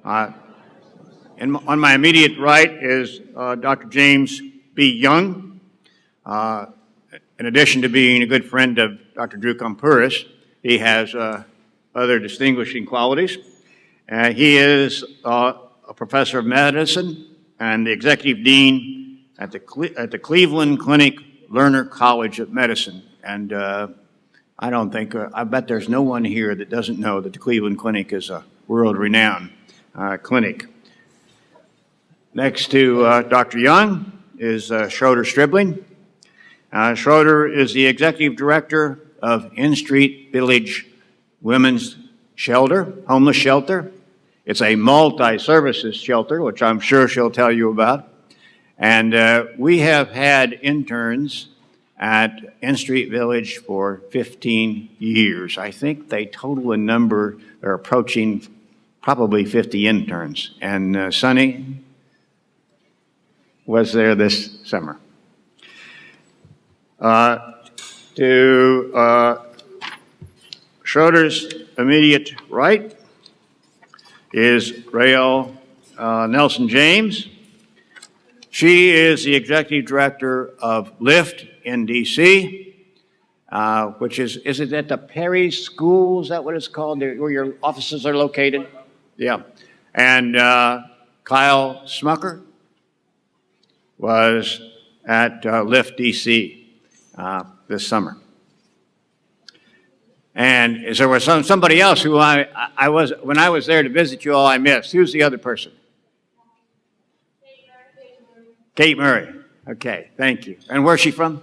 Uh, on my immediate right is Dr. James B. Young. In addition to being a good friend of Dr. Drew Kompuris, he has other distinguishing qualities. He is a professor of medicine and the executive dean at the Cleveland Clinic Lerner College of Medicine. And I bet there's no one here that doesn't know that the Cleveland Clinic is a world-renowned clinic. Next to Dr. Young is Schroeder Stribling. Schroeder is the executive director of In Street Village Women's Shelter, homeless shelter. It's a multi-services shelter, which I'm sure she'll tell you about. And we have had interns at In Street Village for 15 years. I think they total a number, they're approaching probably 50 interns. And Sonny was there this summer. To Schroeder's immediate right is Rael Nelson James. She is the executive director of LIFT in DC, which is it at the Perry School? Is that what it's called, where your offices are located? Yeah. And Kyle Smucker was at LIFT DC this summer. And there was somebody else who I was, when I was there to visit you all, I missed. Who's the other person? Kate Murray. Okay, thank you. And where's she from?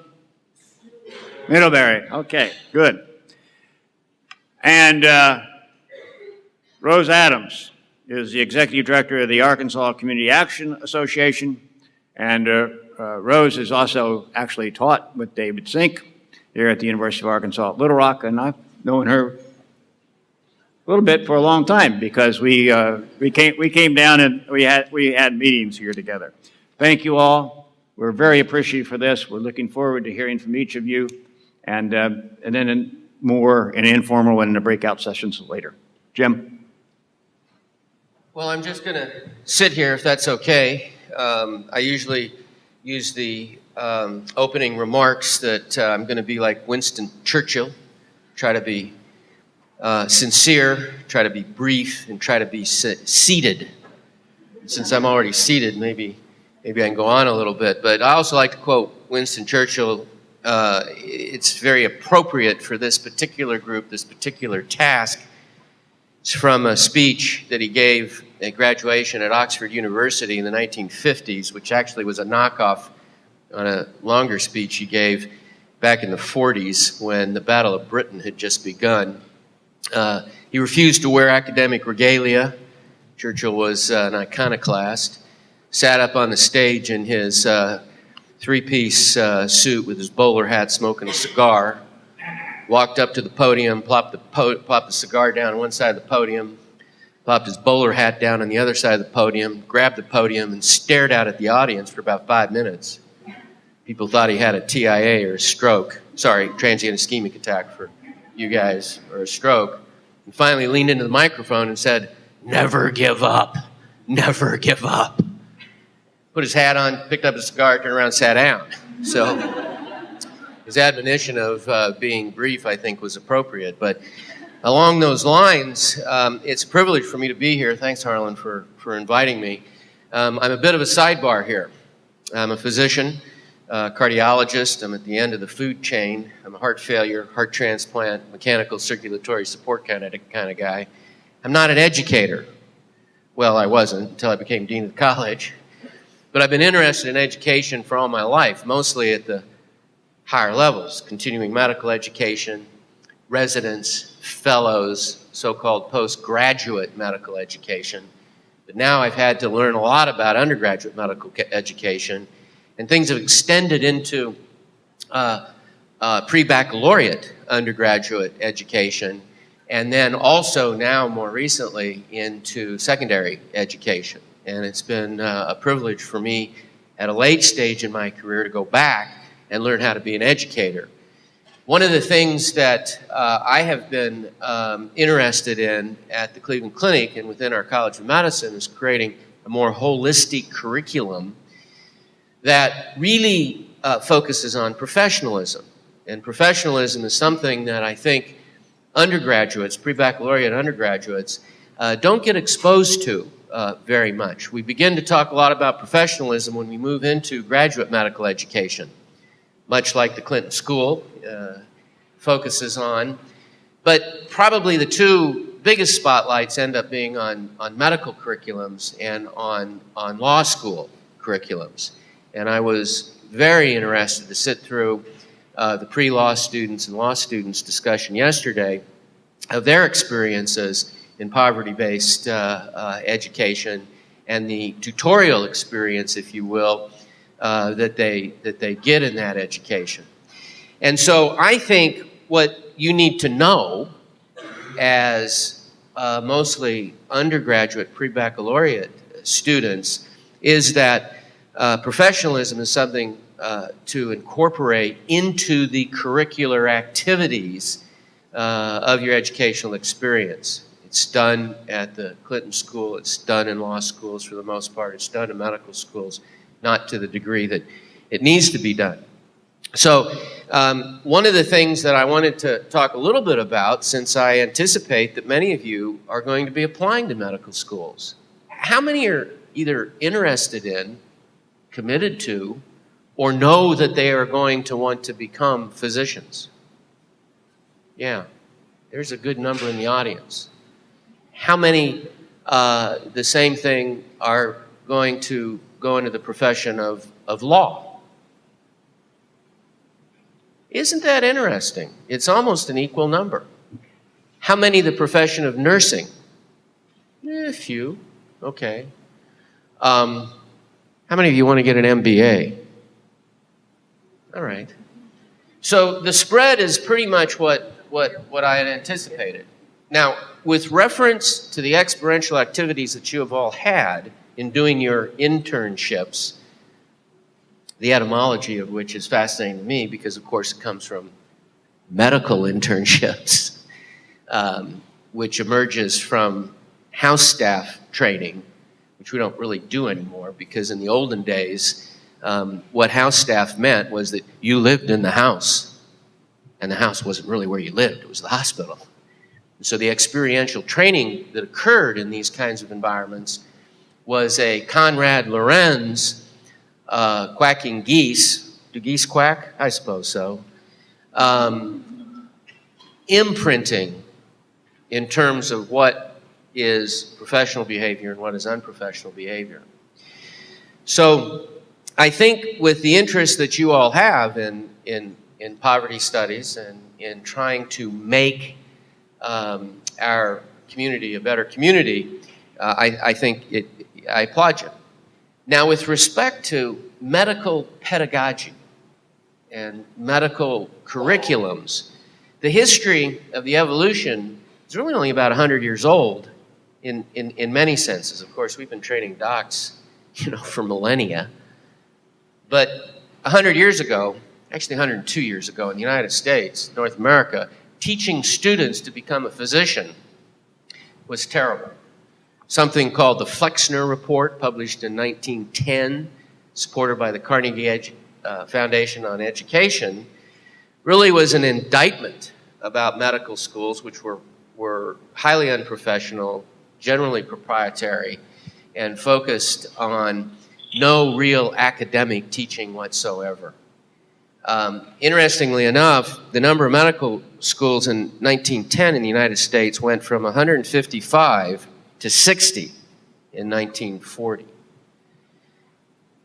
Middlebury. Okay, good. And Rose Adams is the executive director of the Arkansas Community Action Association. And Rose has also actually taught with David Sink here at the University of Arkansas at Little Rock, and I've known her a little bit for a long time because we came down and we had meetings here together. Thank you all. We're very appreciative for this. We're looking forward to hearing from each of you, and then more in informal and in the breakout sessions later. Jim. Well, I'm just going to sit here if that's okay. I usually use the opening remarks that I'm going to be like Winston Churchill, try to be sincere, try to be brief, and try to be seated. Since I'm already seated, maybe I can go on a little bit. But I also like to quote Winston Churchill. It's very appropriate for this particular group, this particular task. It's from a speech that he gave at graduation at Oxford University in the 1950s, which actually was a knockoff on a longer speech he gave back in the 40s when the Battle of Britain had just begun. He refused to wear academic regalia. Churchill was an iconoclast. Sat up on the stage in his three-piece suit with his bowler hat, smoking a cigar. Walked up to the podium, plopped the cigar down on one side of the podium, plopped his bowler hat down on the other side of the podium, grabbed the podium, and stared out at the audience for about 5 minutes. People thought he had a TIA or a stroke. Sorry, transient ischemic attack for you guys, or a stroke. And finally leaned into the microphone and said, "Never give up. Never give up." Put his hat on, picked up his cigar, turned around, sat down. So his admonition of being brief, I think, was appropriate. But along those lines, it's a privilege for me to be here. Thanks, Harlan, for inviting me. I'm a bit of a sidebar here. I'm a physician, cardiologist. I'm at the end of the food chain. I'm a heart failure, heart transplant, mechanical circulatory support kind of guy. I'm not an educator. Well, I wasn't until I became dean of the college. But I've been interested in education for all my life, mostly at the higher levels, continuing medical education, residents, fellows, so-called postgraduate medical education. But now I've had to learn a lot about undergraduate medical education, and things have extended into pre-baccalaureate undergraduate education, and then also now more recently into secondary education. And it's been a privilege for me at a late stage in my career to go back and learn how to be an educator. One of the things that I have been interested in at the Cleveland Clinic and within our College of Medicine is creating a more holistic curriculum that really focuses on professionalism. And professionalism is something that I think undergraduates, pre-baccalaureate undergraduates, don't get exposed to very much. We begin to talk a lot about professionalism when we move into graduate medical education, much like the Clinton School focuses on. But probably the two biggest spotlights end up being on medical curriculums and on law school curriculums. And I was very interested to sit through the pre-law students and law students discussion yesterday of their experiences in poverty-based education and the tutorial experience, if you will, that they get in that education. And so I think what you need to know as mostly undergraduate pre-baccalaureate students is that professionalism is something to incorporate into the curricular activities of your educational experience. It's done at the Clinton School, it's done in law schools for the most part, it's done in medical schools, not to the degree that it needs to be done. So one of the things that I wanted to talk a little bit about, since I anticipate that many of you are going to be applying to medical schools, how many are either interested in, committed to, or know that they are going to want to become physicians? Yeah, there's a good number in the audience. How many, the same thing, are going to go into the profession of law? Isn't that interesting? It's almost an equal number. How many the profession of nursing? A few, okay. How many of you want to get an MBA? All right. So the spread is pretty much what I had anticipated. Now, with reference to the experiential activities that you have all had in doing your internships, the etymology of which is fascinating to me because, of course, it comes from medical internships, which emerges from house staff training, which we don't really do anymore because in the olden days, what house staff meant was that you lived in the house, and the house wasn't really where you lived, it was the hospital. So the experiential training that occurred in these kinds of environments was a Conrad Lorenz quacking geese. Do geese quack? I suppose so. Imprinting in terms of what is professional behavior and what is unprofessional behavior. So I think with the interest that you all have in poverty studies and in trying to make our community a better community, I think I applaud you. Now, with respect to medical pedagogy and medical curriculums, the history of the evolution is really only about 100 years old in many senses. Of course, we've been training docs, for millennia. But 100 years ago, actually 102 years ago in the United States, North America, teaching students to become a physician was terrible. Something called the Flexner Report, published in 1910, supported by the Carnegie Foundation on Education, really was an indictment about medical schools, which were highly unprofessional, generally proprietary, and focused on no real academic teaching whatsoever. Interestingly enough, the number of medical schools in 1910 in the United States went from 155 to 60 in 1940.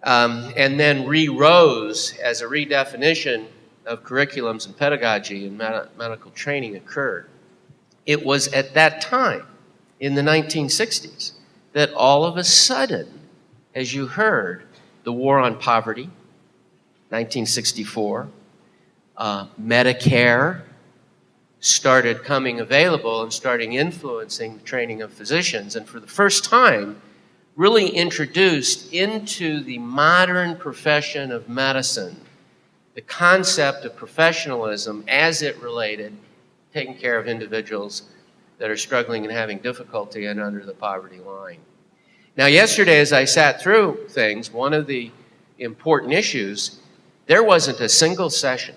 And then re-rose as a redefinition of curriculums and pedagogy and medical training occurred. It was at that time, in the 1960s, that all of a sudden, as you heard, the war on poverty, 1964, Medicare started coming available and starting influencing the training of physicians, and for the first time, really introduced into the modern profession of medicine the concept of professionalism as it related taking care of individuals that are struggling and having difficulty and under the poverty line. Now, yesterday, as I sat through things, one of the important issues, there wasn't a single session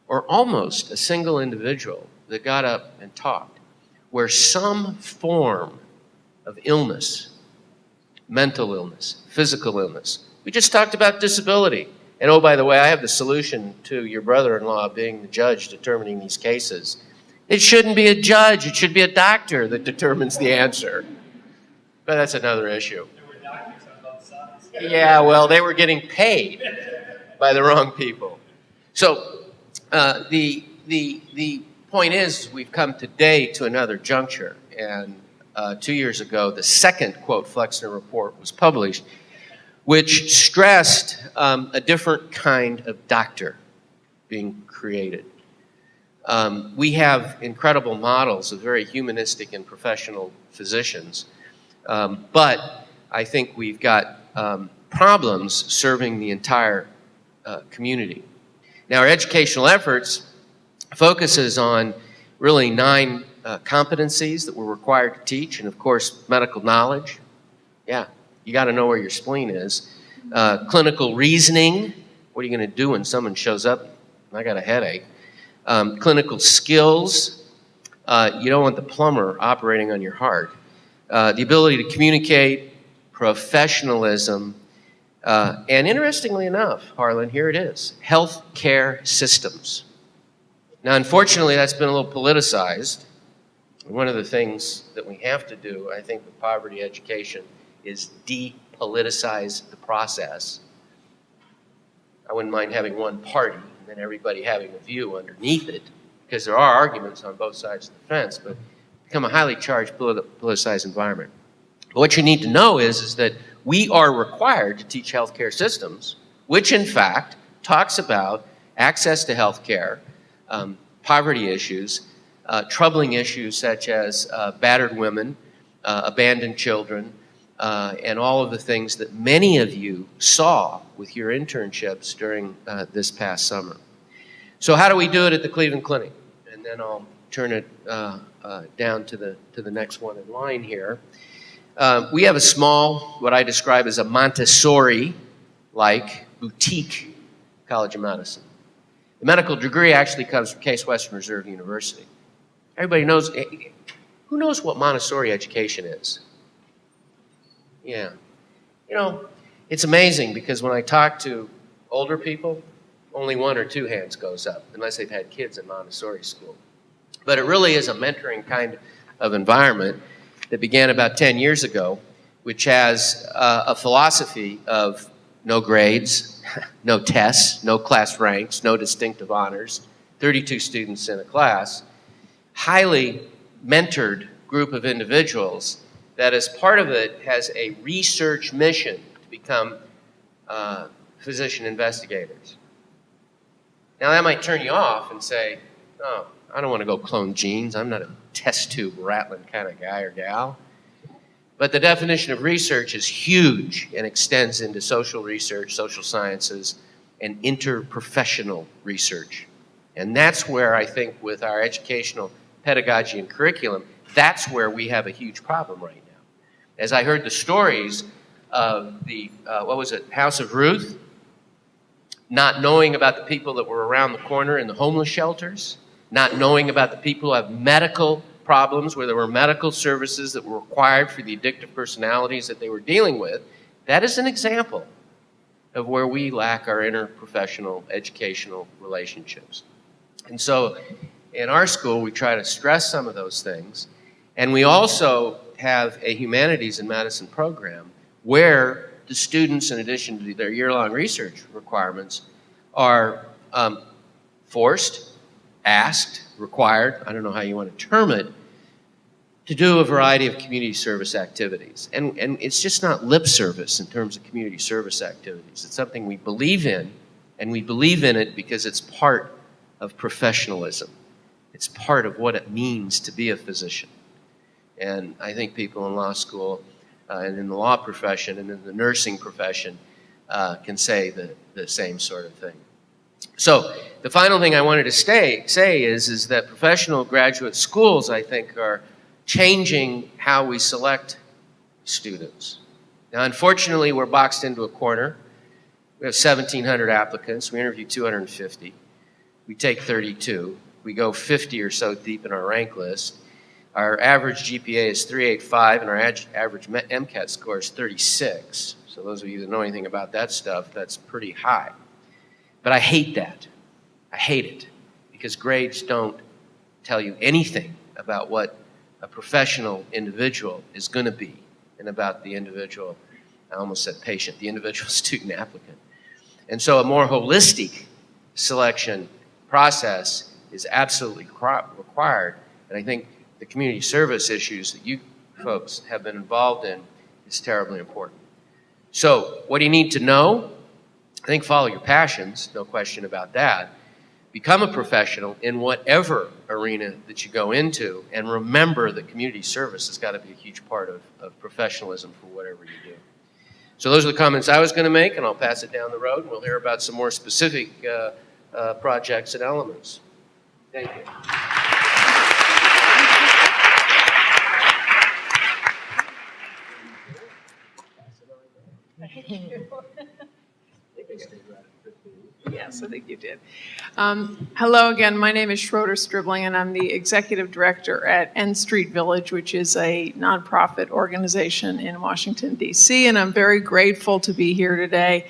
or almost a single individual that got up and talked where some form of illness, mental illness, physical illness. We just talked about disability. And oh, by the way, I have the solution to your brother-in-law being the judge determining these cases. It shouldn't be a judge. It should be a doctor that determines the answer. But that's another issue. There were doctors on both sides. Yeah, well, they were getting paid by the wrong people. So the point is, we've come today to another juncture. And 2 years ago, the second, quote, Flexner report was published, which stressed a different kind of doctor being created. We have incredible models of very humanistic and professional physicians, but I think we've got problems serving the entire community. Now, our educational efforts focuses on really 9 competencies that we're required to teach, and of course, medical knowledge. Yeah, you got to know where your spleen is. Clinical reasoning. What are you going to do when someone shows up? I got a headache. Clinical skills. You don't want the plumber operating on your heart. The ability to communicate, professionalism, and interestingly enough, Harlan, here it is, healthcare systems. Now, unfortunately, that's been a little politicized. One of the things that we have to do, I think, with poverty education is depoliticize the process. I wouldn't mind having one party and then everybody having a view underneath it, because there are arguments on both sides of the fence, but become a highly charged politicized environment. But what you need to know is that we are required to teach healthcare systems, which in fact talks about access to healthcare, poverty issues, troubling issues such as battered women, abandoned children, and all of the things that many of you saw with your internships during this past summer. So how do we do it at the Cleveland Clinic? And then I'll turn it down to the next one in line here. We have a small, what I describe as a Montessori-like boutique College of Medicine. The medical degree actually comes from Case Western Reserve University. Everybody knows, who knows what Montessori education is? Yeah. You know, it's amazing because when I talk to older people, only 1 or 2 hands goes up, unless they've had kids in Montessori school. But it really is a mentoring kind of environment that began about 10 years ago, which has a philosophy of no grades, no tests, no class ranks, no distinctive honors, 32 students in a class, highly mentored group of individuals that as part of it has a research mission to become physician investigators. Now that might turn you off and say, oh, I don't want to go clone genes. I'm not a test tube rattling kind of guy or gal. But the definition of research is huge and extends into social research, social sciences, and interprofessional research. And that's where I think with our educational pedagogy and curriculum, that's where we have a huge problem right now. As I heard the stories of the, House of Ruth, not knowing about the people that were around the corner in the homeless shelters, not knowing about the people who have medical problems where there were medical services that were required for the addictive personalities that they were dealing with, that is an example of where we lack our interprofessional educational relationships. And so in our school, we try to stress some of those things. And we also have a humanities and medicine program where the students, in addition to their year-long research requirements, are forced, asked, required, I don't know how you want to term it, to do a variety of community service activities. And it's just not lip service in terms of community service activities. It's something we believe in, and we believe in it because it's part of professionalism. It's part of what it means to be a physician. And I think people in law school and in the law profession and in the nursing profession can say the same sort of thing. So the final thing I wanted to say is that professional graduate schools, I think, are changing how we select students. Now, unfortunately, we're boxed into a corner. We have 1,700 applicants. We interview 250. We take 32. We go 50 or so deep in our rank list. Our average GPA is 3.85, and our average MCAT score is 36. So those of you that know anything about that stuff, that's pretty high. But I hate that. I hate it, because grades don't tell you anything about what a professional individual is going to be, and about the individual, I almost said patient, the individual student applicant. And so a more holistic selection process is absolutely required, and I think the community service issues that you folks have been involved in is terribly important. So what do you need to know? I think follow your passions, no question about that. Become a professional in whatever arena that you go into, and remember that community service has got to be a huge part of professionalism for whatever you do. So those are the comments I was going to make, and I'll pass it down the road, and we'll hear about some more specific projects and elements. Thank you. Yes, I think you did. Hello again. My name is Schroeder Stribling, and I'm the executive director at N Street Village, which is a nonprofit organization in Washington, D.C., and I'm very grateful to be here today.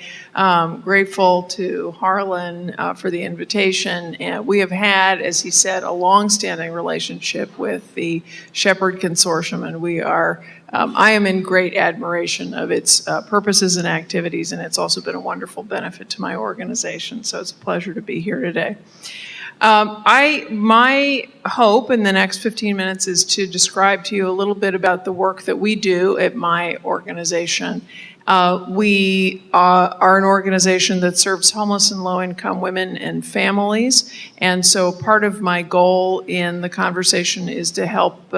Grateful to Harlan for the invitation. And we have had, as he said, a long-standing relationship with the Shepherd Consortium, and we are I am in great admiration of its purposes and activities, and it's also been a wonderful benefit to my organization, so it's a pleasure to be here today. My hope in the next 15 minutes is to describe to you a little bit about the work that we do at my organization. We are an organization that serves homeless and low-income women and families, and so part of my goal in the conversation is to help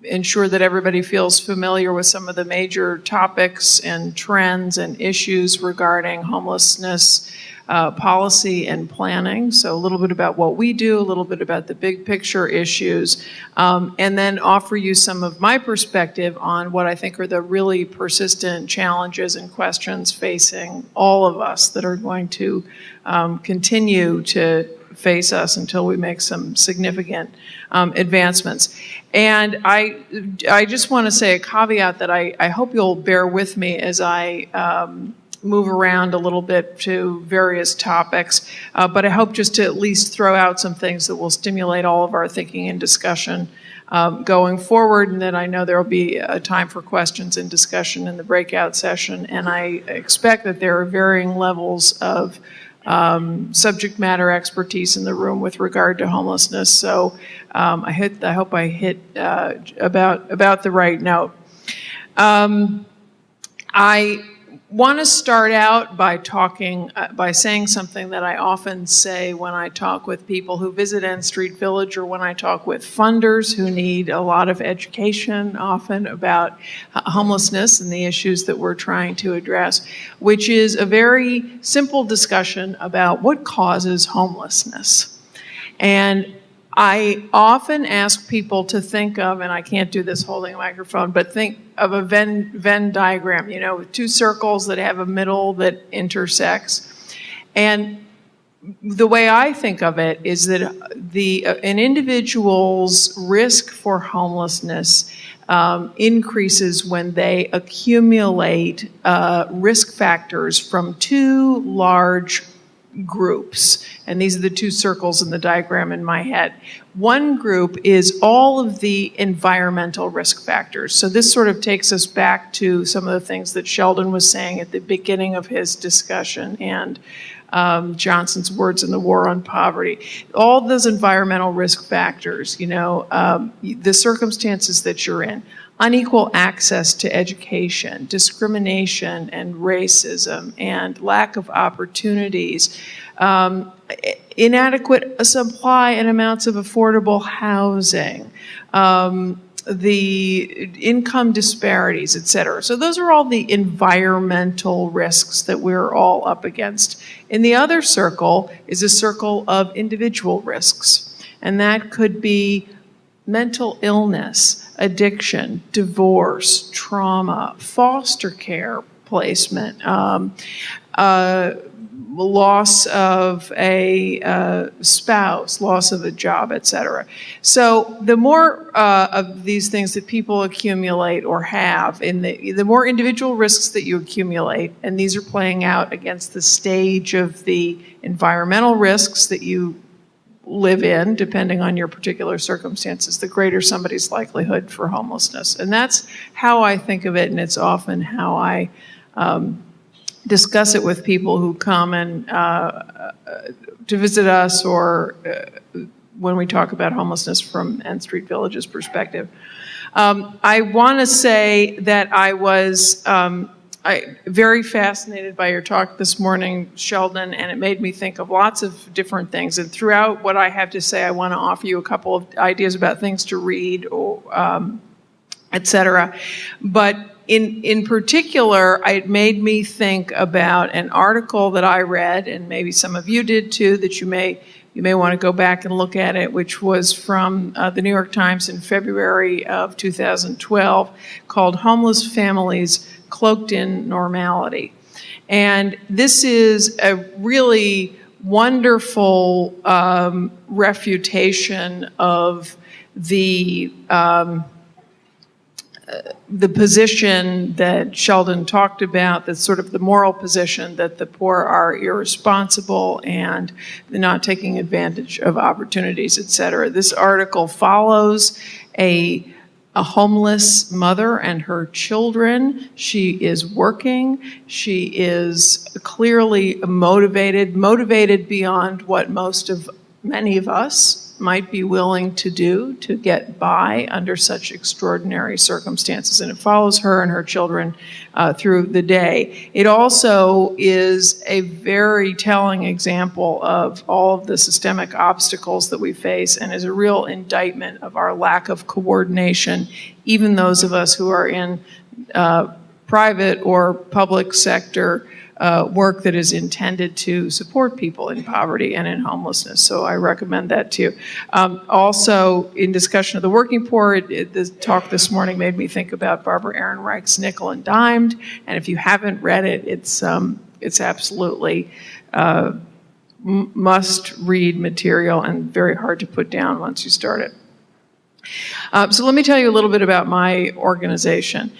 ensure that everybody feels familiar with some of the major topics and trends and issues regarding homelessness policy and planning. So a little bit about what we do, a little bit about the big picture issues, and then offer you some of my perspective on what I think are the really persistent challenges and questions facing all of us that are going to continue to face us until we make some significant advancements. And I just want to say a caveat that I hope you'll bear with me as I move around a little bit to various topics, but I hope just to at least throw out some things that will stimulate all of our thinking and discussion going forward, and then I know there will be a time for questions and discussion in the breakout session, and I expect that there are varying levels of subject matter expertise in the room with regard to homelessness. So I hope I hit about the right note. I want to start out by saying something that I often say when I talk with people who visit N Street Village, or when I talk with funders who need a lot of education often about homelessness and the issues that we're trying to address, which is a very simple discussion about what causes homelessness. And I often ask people to think of, and I can't do this holding a microphone, but think of a Venn diagram, you know, with two circles that have a middle that intersects. And the way I think of it is that an individual's risk for homelessness increases when they accumulate risk factors from two large groups, and these are the two circles in the diagram in my head. One group is all of the environmental risk factors. So this sort of takes us back to some of the things that Sheldon was saying at the beginning of his discussion, and Johnson's words in the War on Poverty. All those environmental risk factors, you know, the circumstances that you're in, unequal access to education, discrimination and racism, and lack of opportunities, inadequate supply and amounts of affordable housing, the income disparities, et cetera. So those are all the environmental risks that we're all up against. In the other circle is a circle of individual risks, and that could be mental illness, addiction, divorce, trauma, foster care placement, loss of a spouse, loss of a job, et cetera. So the more of these things that people accumulate or have, the more individual risks that you accumulate, and these are playing out against the stage of the environmental risks that you live in, depending on your particular circumstances, the greater somebody's likelihood for homelessness. And that's how I think of it, and it's often how I discuss it with people who come and to visit us, or when we talk about homelessness from N Street Village's perspective. I want to say that I was very fascinated by your talk this morning, Sheldon, and it made me think of lots of different things. And throughout what I have to say, I want to offer you a couple of ideas about things to read, or et cetera. But in particular, it made me think about an article that I read, and maybe some of you did too, that you may want to go back and look at it, which was from the New York Times in February of 2012, called "Homeless Families Cloaked in Normality." And this is a really wonderful refutation of the position that Sheldon talked about, that's sort of the moral position that the poor are irresponsible and they're not taking advantage of opportunities, et cetera. This article follows a homeless mother and her children. She is working. She is clearly motivated beyond what many of us might be willing to do to get by under such extraordinary circumstances. And it follows her and her children through the day. It also is a very telling example of all of the systemic obstacles that we face, and is a real indictment of our lack of coordination, even those of us who are in private or public sector work that is intended to support people in poverty and in homelessness. So I recommend that to you. Also, in discussion of the working poor, the talk this morning made me think about Barbara Ehrenreich's Nickel and Dimed, and if you haven't read it, it's absolutely must-read material and very hard to put down once you start it. So let me tell you a little bit about my organization.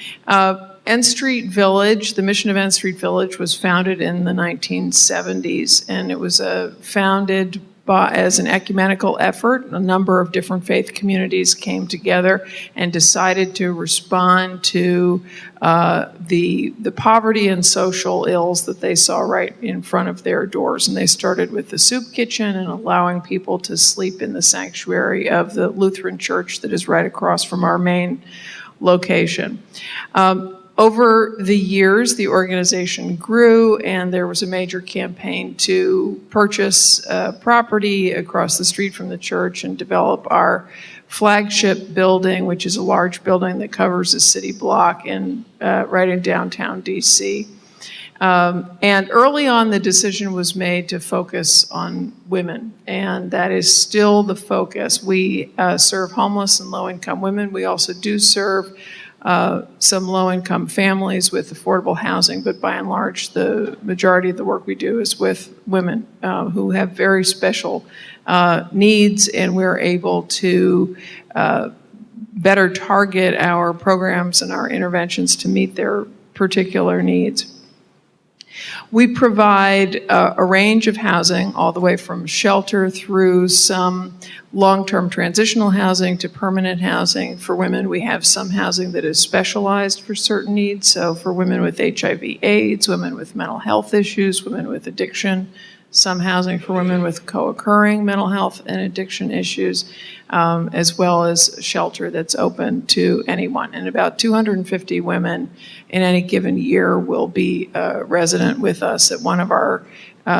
N Street Village, the mission of N Street Village, was founded in the 1970s, and it was founded as an ecumenical effort. A number of different faith communities came together and decided to respond to the poverty and social ills that they saw right in front of their doors. And they started with the soup kitchen and allowing people to sleep in the sanctuary of the Lutheran church that is right across from our main location. Over the years, the organization grew, and there was a major campaign to purchase property across the street from the church and develop our flagship building, which is a large building that covers a city block right in downtown DC. And early on, the decision was made to focus on women, and that is still the focus. We serve homeless and low-income women. We also do serve some low-income families with affordable housing, but by and large, the majority of the work we do is with women who have very special needs, and we're able to better target our programs and our interventions to meet their particular needs. We provide a range of housing, all the way from shelter through some long-term transitional housing to permanent housing. For women, we have some housing that is specialized for certain needs. So for women with HIV/AIDS, women with mental health issues, women with addiction, some housing for women with co-occurring mental health and addiction issues, as well as shelter that's open to anyone. And about 250 women in any given year will be resident with us at one of our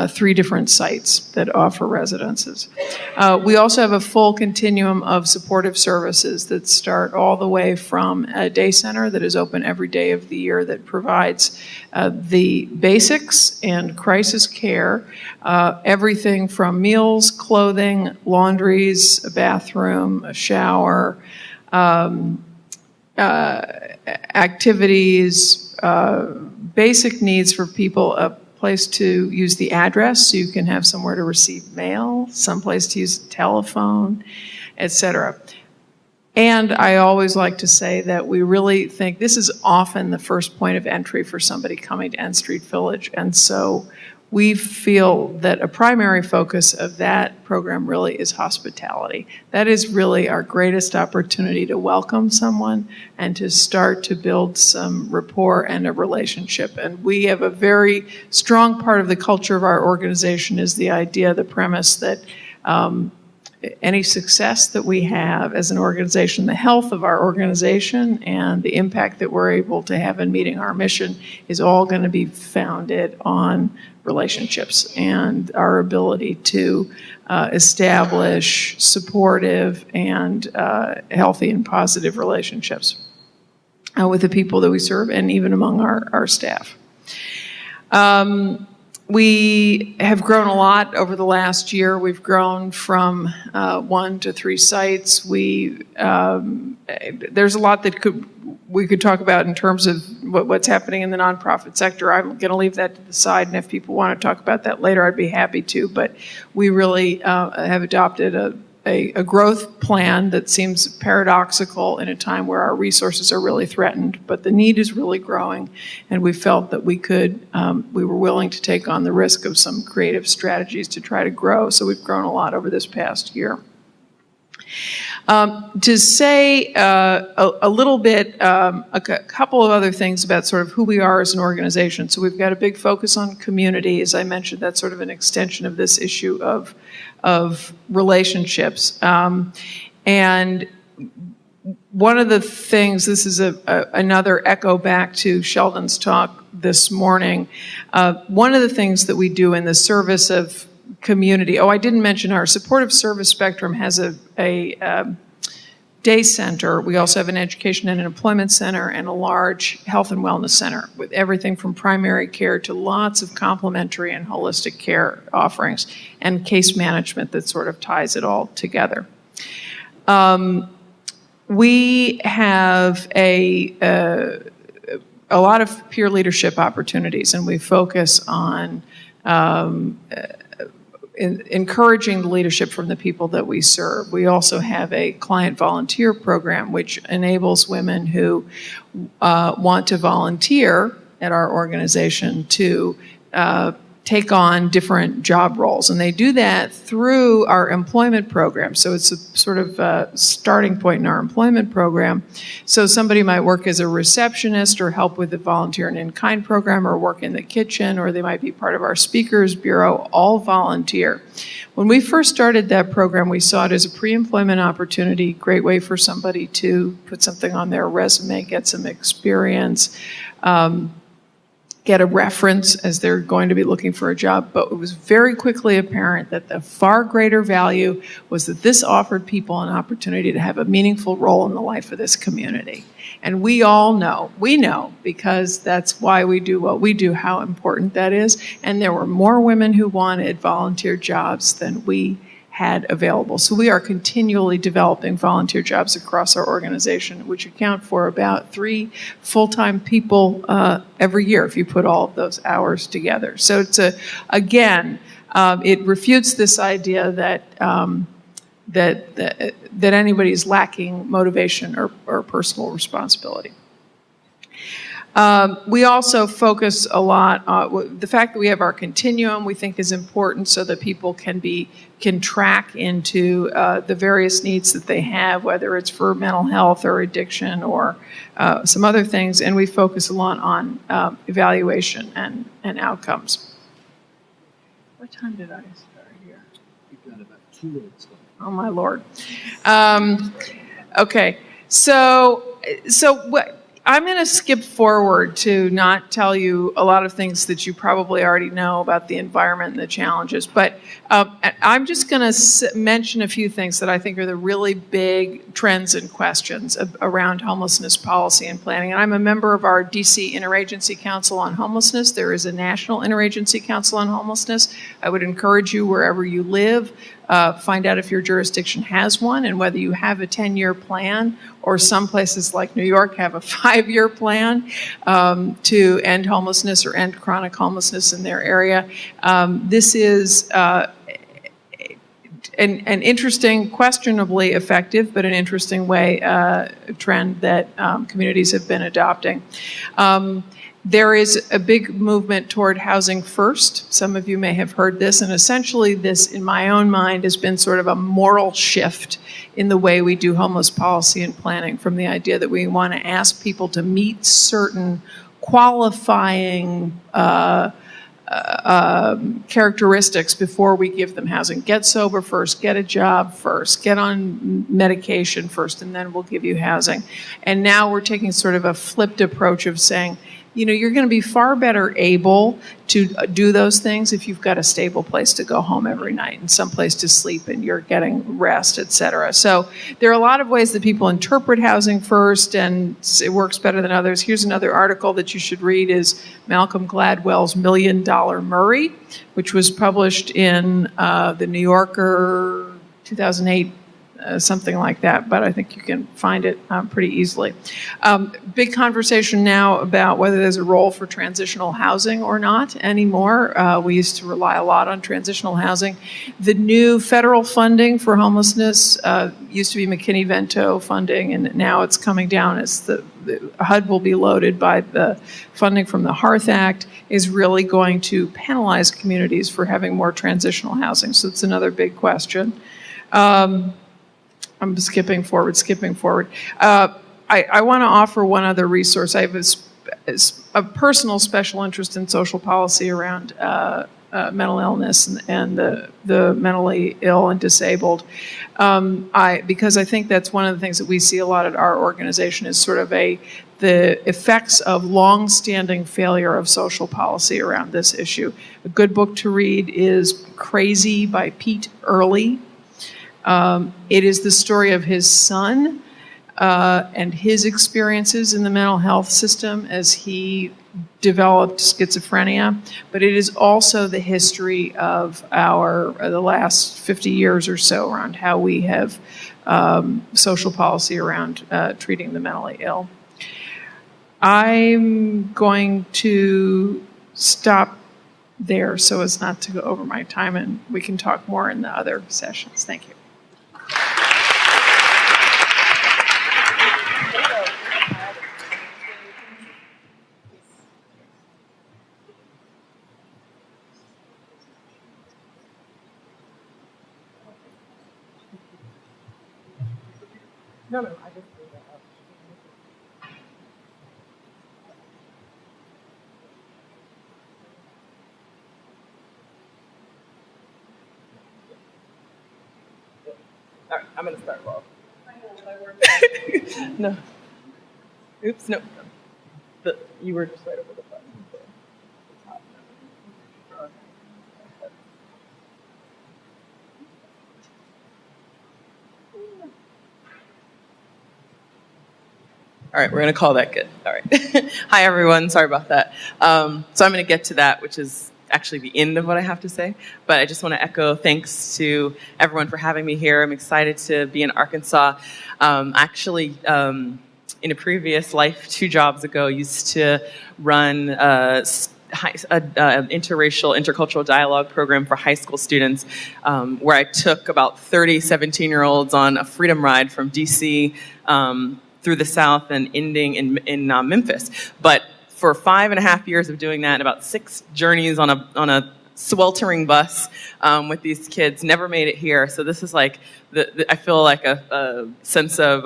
3 different sites that offer residences. We also have a full continuum of supportive services that start all the way from a day center that is open every day of the year that provides the basics and crisis care, everything from meals, clothing, laundries, a bathroom, a shower, activities, basic needs for people, a place to use the address so you can have somewhere to receive mail, some place to use a telephone, etc. And I always like to say that we really think this is often the first point of entry for somebody coming to N Street Village. And so we feel that a primary focus of that program really is hospitality. That is really our greatest opportunity to welcome someone and to start to build some rapport and a relationship. And we have a very strong part of the culture of our organization is the idea, the premise that any success that we have as an organization, the health of our organization and the impact that we're able to have in meeting our mission is all going to be founded on relationships and our ability to establish supportive and healthy and positive relationships with the people that we serve and even among our staff. We have grown a lot over the last year. We've grown from 1 to 3 sites. There's a lot that we could talk about in terms of what's happening in the nonprofit sector. I'm going to leave that to the side, and if people want to talk about that later, I'd be happy to. But we really have adopted a growth plan that seems paradoxical in a time where our resources are really threatened, but the need is really growing, and we felt that we were willing to take on the risk of some creative strategies to try to grow. So we've grown a lot over this past year. To say a little bit, a couple of other things about sort of who we are as an organization. So we've got a big focus on community. As I mentioned, that's sort of an extension of this issue of relationships. And one of the things, this is another echo back to Sheldon's talk this morning, one of the things that we do in the service of community. Oh, I didn't mention our supportive service spectrum has a day center. We also have an education and an employment center and a large health and wellness center with everything from primary care to lots of complementary and holistic care offerings and case management that sort of ties it all together. We have a lot of peer leadership opportunities, and we focus on encouraging the leadership from the people that we serve. We also have a client volunteer program which enables women who want to volunteer at our organization to take on different job roles. And they do that through our employment program. So it's a sort of starting point in our employment program. So somebody might work as a receptionist or help with the volunteer and in-kind program or work in the kitchen, or they might be part of our speakers bureau, all volunteer. When we first started that program, we saw it as a pre-employment opportunity, great way for somebody to put something on their resume, get some experience, get a reference as they're going to be looking for a job. But it was very quickly apparent that the far greater value was that this offered people an opportunity to have a meaningful role in the life of this community. And we all know, because that's why we do what we do, how important that is. And there were more women who wanted volunteer jobs than we had available. So we are continually developing volunteer jobs across our organization, which account for about 3 full-time people every year if you put all of those hours together. So it's again, it refutes this idea that that anybody's lacking motivation or personal responsibility. We also focus a lot on the fact that we have our continuum. We think is important so that people can track into the various needs that they have, whether it's for mental health or addiction or some other things. And we focus a lot on evaluation and outcomes. What time did I start here? You've got about 2 minutes left. Oh my Lord. Okay, so what? I'm going to skip forward to not tell you a lot of things that you probably already know about the environment and the challenges, but I'm just going to mention a few things that I think are the really big trends and questions around homelessness policy and planning. And I'm a member of our DC Interagency Council on Homelessness. There is a National Interagency Council on Homelessness. I would encourage you, wherever you live, find out if your jurisdiction has one and whether you have a 10-year plan, or some places like New York have a 5-year plan to end homelessness or end chronic homelessness in their area. This is an interesting, questionably effective, but an interesting way trend that communities have been adopting. There is a big movement toward housing first. Some of you may have heard this, and essentially this, in my own mind, has been sort of a moral shift in the way we do homeless policy and planning, from the idea that we want to ask people to meet certain qualifying characteristics before we give them housing. Get sober first, get a job first, get on medication first, and then we'll give you housing. And now we're taking sort of a flipped approach of saying, you know, you're going to be far better able to do those things if you've got a stable place to go home every night and some place to sleep and you're getting rest, et cetera. So there are a lot of ways that people interpret housing first, and it works better than others. Here's another article that you should read, is Malcolm Gladwell's $1 Million Murray, which was published in the New Yorker 2008, something like that, but I think you can find it pretty easily. Big conversation now about whether there's a role for transitional housing or not anymore. We used to rely a lot on transitional housing. The new federal funding for homelessness used to be McKinney-Vento funding, and now it's coming down as the HUD will be loaded by the funding from the HEARTH Act, is really going to penalize communities for having more transitional housing. So it's another big question. I'm skipping forward. I want to offer one other resource. I have a personal special interest in social policy around mental illness and the mentally ill and disabled. Because I think that's one of the things that we see a lot at our organization, is sort of the effects of long-standing failure of social policy around this issue. A good book to read is Crazy by Pete Early. It is the story of his son and his experiences in the mental health system as he developed schizophrenia, but it is also the history of the last 50 years or so around how we have social policy around treating the mentally ill. I'm going to stop there so as not to go over my time, and we can talk more in the other sessions. Thank you. No, I just threw that up. All right, I'm going to start off. No. Oops, no. You were just right over the button. All right, we're going to call that good. All right. Hi, everyone. Sorry about that. So I'm going to get to that, which is actually the end of what I have to say. But I just want to echo thanks to everyone for having me here. I'm excited to be in Arkansas. Actually, in a previous life, 2 jobs ago, used to run an interracial, intercultural dialogue program for high school students, where I took about 30 17-year-olds on a freedom ride from DC through the South and ending in Memphis. But for 5.5 years of doing that, and about 6 journeys on a sweltering bus with these kids, never made it here. So this is like, I feel like a sense of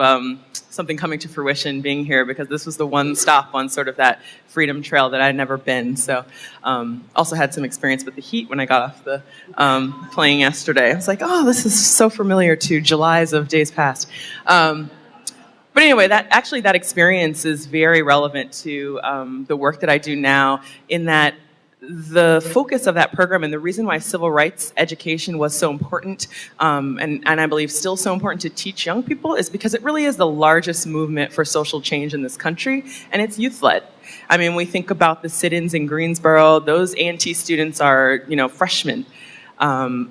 something coming to fruition being here, because this was the one stop on sort of that freedom trail that I'd never been. So also had some experience with the heat when I got off the plane yesterday. I was like, oh, this is so familiar to Julys of days past. But anyway, that experience is very relevant to the work that I do now, in that the focus of that program and the reason why civil rights education was so important, and I believe still so important to teach young people, is because it really is the largest movement for social change in this country, and it's youth-led. I mean, we think about the sit-ins in Greensboro, those A&T students are, freshmen,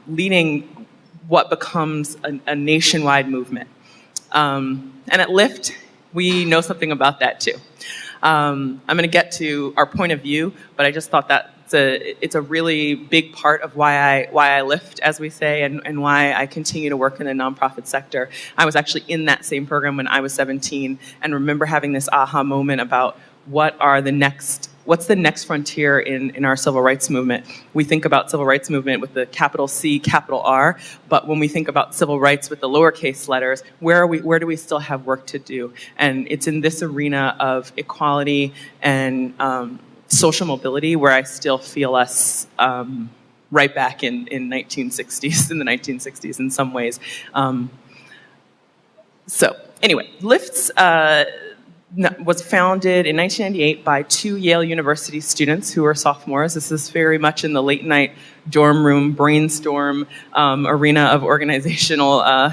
leading what becomes a nationwide movement. And at Lyft, we know something about that too. I'm going to get to our point of view, but I just thought that it's a really big part of why I Lyft, as we say, and why I continue to work in the nonprofit sector. I was actually in that same program when I was 17, and remember having this aha moment about what's the next frontier in our civil rights movement. We think about civil rights movement with the capital C, capital R, but when we think about civil rights with the lowercase letters, where do we still have work to do? And it's in this arena of equality and social mobility where I still feel us right back in the 1960s in some ways. So anyway, Lyft's was founded in 1998 by 2 Yale University students who were sophomores. This is very much in the late night dorm room brainstorm arena of organizational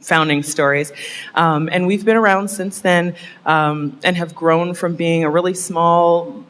founding stories. And we've been around since then and have grown from being a really small,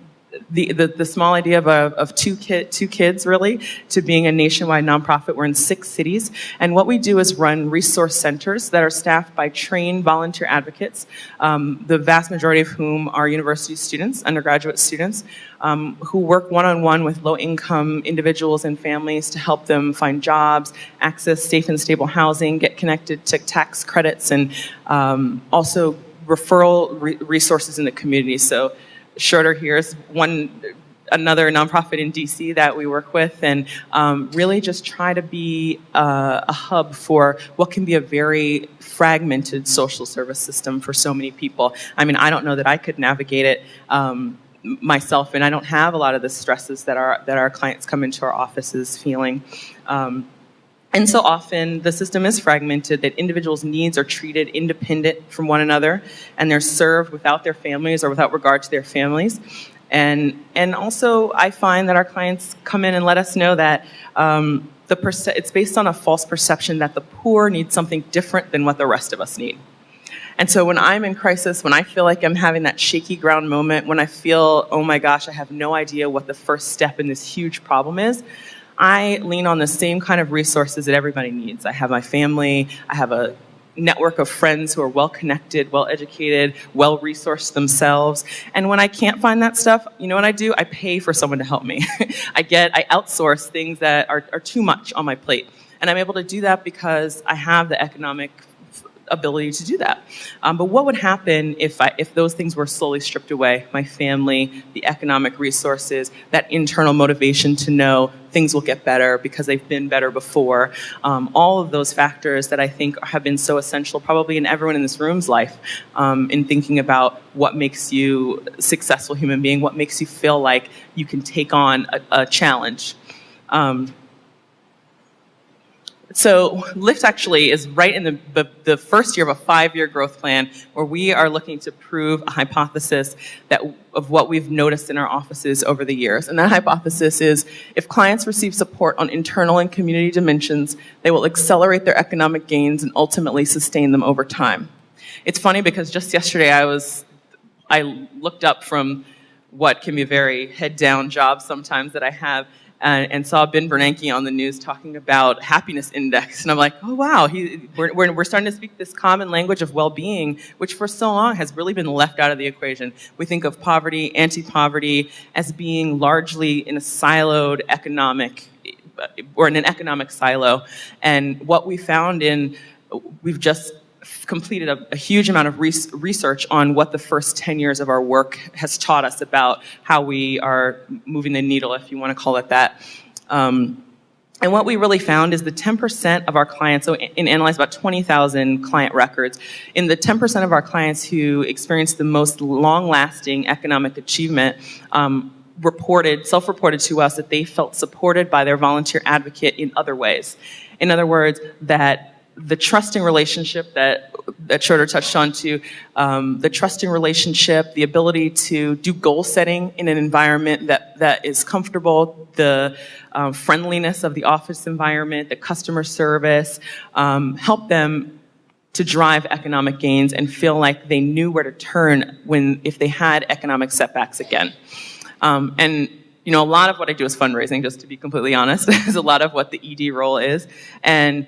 the small idea of two kids really, to being a nationwide nonprofit. We're in 6 cities, and what we do is run resource centers that are staffed by trained volunteer advocates, the vast majority of whom are university students, undergraduate students, who work one-on-one with low-income individuals and families to help them find jobs, access safe and stable housing, get connected to tax credits, and also referral resources in the community. So Schroeder here is another nonprofit in DC that we work with, and really just try to be a hub for what can be a very fragmented social service system for so many people. I mean, I don't know that I could navigate it myself, and I don't have a lot of the stresses that our clients come into our offices feeling. And so often the system is fragmented, that individuals' needs are treated independent from one another, and they're served without their families or without regard to their families. And also I find that our clients come in and let us know that it's based on a false perception that the poor need something different than what the rest of us need. And so when I'm in crisis, when I feel like I'm having that shaky ground moment, when I feel, oh my gosh, I have no idea what the first step in this huge problem is, I lean on the same kind of resources that everybody needs. I have my family, I have a network of friends who are well-connected, well-educated, well-resourced themselves. And when I can't find that stuff, you know what I do? I pay for someone to help me. I outsource things that are too much on my plate. And I'm able to do that because I have the economic ability to do that. But what would happen if those things were slowly stripped away? My family, the economic resources, that internal motivation to know things will get better because they've been better before. All of those factors that I think have been so essential probably in everyone in this room's life in thinking about what makes you a successful human being, what makes you feel like you can take on a challenge. So Lyft actually is right in the first year of a 5-year growth plan where we are looking to prove a hypothesis of what we've noticed in our offices over the years. And that hypothesis is if clients receive support on internal and community dimensions, they will accelerate their economic gains and ultimately sustain them over time. It's funny because just yesterday I looked up from what can be a very head-down job sometimes that I have, and saw Ben Bernanke on the news talking about happiness index, and I'm like, oh wow, we're starting to speak this common language of well-being, which for so long has really been left out of the equation. We think of poverty, anti-poverty, as being largely in a siloed economic, or in an economic silo, and what we found we've just completed a huge amount of research on what the first 10 years of our work has taught us about how we are moving the needle, if you want to call it that. And what we really found is the 10% of our clients, so analyzed about 20,000 client records, in the 10% of our clients who experienced the most long-lasting economic achievement, self-reported to us that they felt supported by their volunteer advocate in other ways. In other words, that the trusting relationship that Schroeder touched on too, the trusting relationship, the ability to do goal setting in an environment that is comfortable, the friendliness of the office environment, the customer service, help them to drive economic gains and feel like they knew where to turn if they had economic setbacks again. And you know, a lot of what I do is fundraising, just to be completely honest, is a lot of what the ED role is. And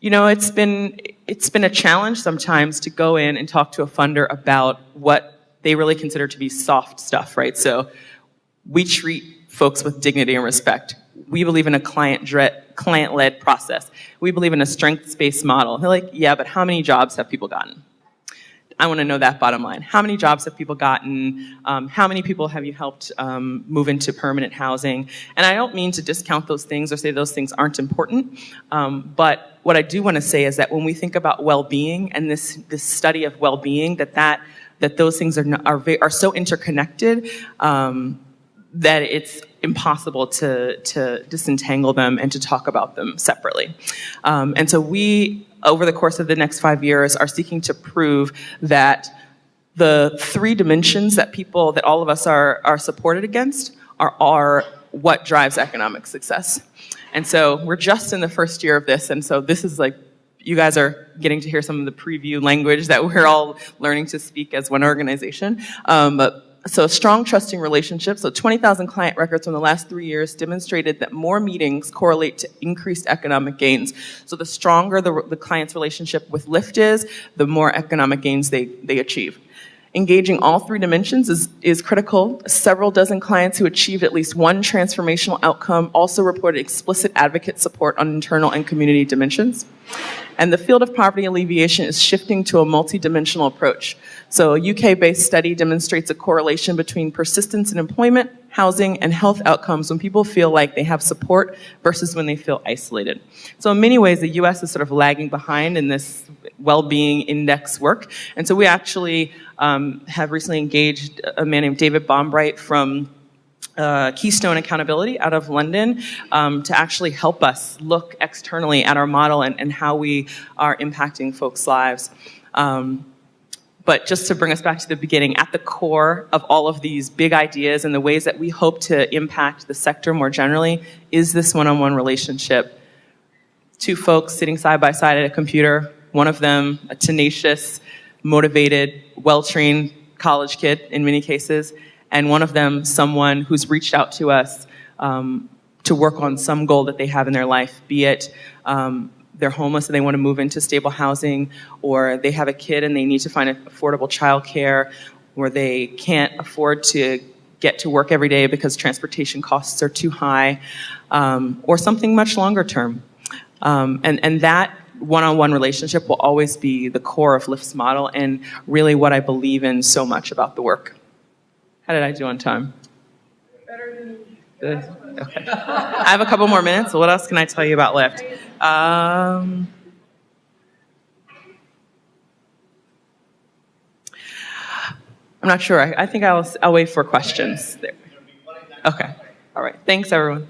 you know, it's been a challenge sometimes to go in and talk to a funder about what they really consider to be soft stuff, right? So we treat folks with dignity and respect. We believe in a client-led process. We believe in a strengths-based model. They're like, yeah, but how many jobs have people gotten? I want to know that bottom line. How many jobs have people gotten? How many people have you helped move into permanent housing? And I don't mean to discount those things or say those things aren't important, but what I do want to say is that when we think about well-being and this study of well-being, that those things are so interconnected that it's impossible to disentangle them and to talk about them separately. And so we, over the course of the next 5 years, are seeking to prove that the 3 dimensions that all of us are supported against are what drives economic success. And so we're just in the first year of this, and so this is like, you guys are getting to hear some of the preview language that we're all learning to speak as one organization. So a strong, trusting relationship. So 20,000 client records from the last 3 years demonstrated that more meetings correlate to increased economic gains. So the stronger the client's relationship with Lyft is, the more economic gains they achieve. Engaging all 3 dimensions is critical. Several dozen clients who achieved at least one transformational outcome also reported explicit advocate support on internal and community dimensions. And the field of poverty alleviation is shifting to a multidimensional approach. So a UK-based study demonstrates a correlation between persistence in employment, housing, and health outcomes when people feel like they have support versus when they feel isolated. So in many ways, the US is sort of lagging behind in this well-being index work. And so we actually have recently engaged a man named David Bombright from Keystone Accountability out of London to actually help us look externally at our model and how we are impacting folks' lives. But just to bring us back to the beginning, at the core of all of these big ideas and the ways that we hope to impact the sector more generally is this one-on-one relationship. 2 folks sitting side by side at a computer, one of them a tenacious, motivated, well-trained college kid in many cases, and one of them someone who's reached out to us to work on some goal that they have in their life, be it they're homeless and they want to move into stable housing, or they have a kid and they need to find affordable childcare, or they can't afford to get to work every day because transportation costs are too high, or something much longer term. And that one-on-one relationship will always be the core of Lyft's model and really what I believe in so much about the work. How did I do on time? Better than you. Good. Okay. I have a couple more minutes, so what else can I tell you about Lyft? I'm not sure. I think I'll wait for questions. There. Okay. All right. Thanks, everyone.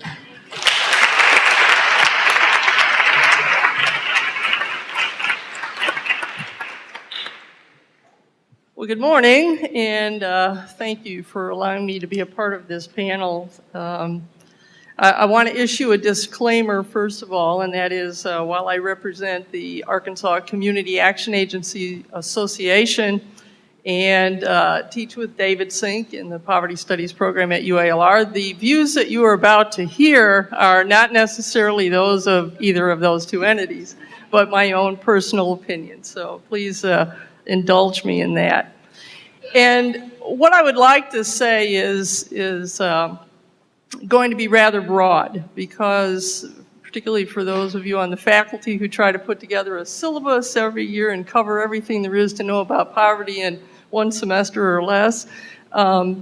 Well, good morning, and thank you for allowing me to be a part of this panel. I want to issue a disclaimer, first of all, and that is while I represent the Arkansas Community Action Agency Association and teach with David Sink in the Poverty Studies program at UALR, the views that you are about to hear are not necessarily those of either of those 2 entities, but my own personal opinion. So please indulge me in that. And what I would like to say is going to be rather broad, because particularly for those of you on the faculty who try to put together a syllabus every year and cover everything there is to know about poverty in 1 semester or less,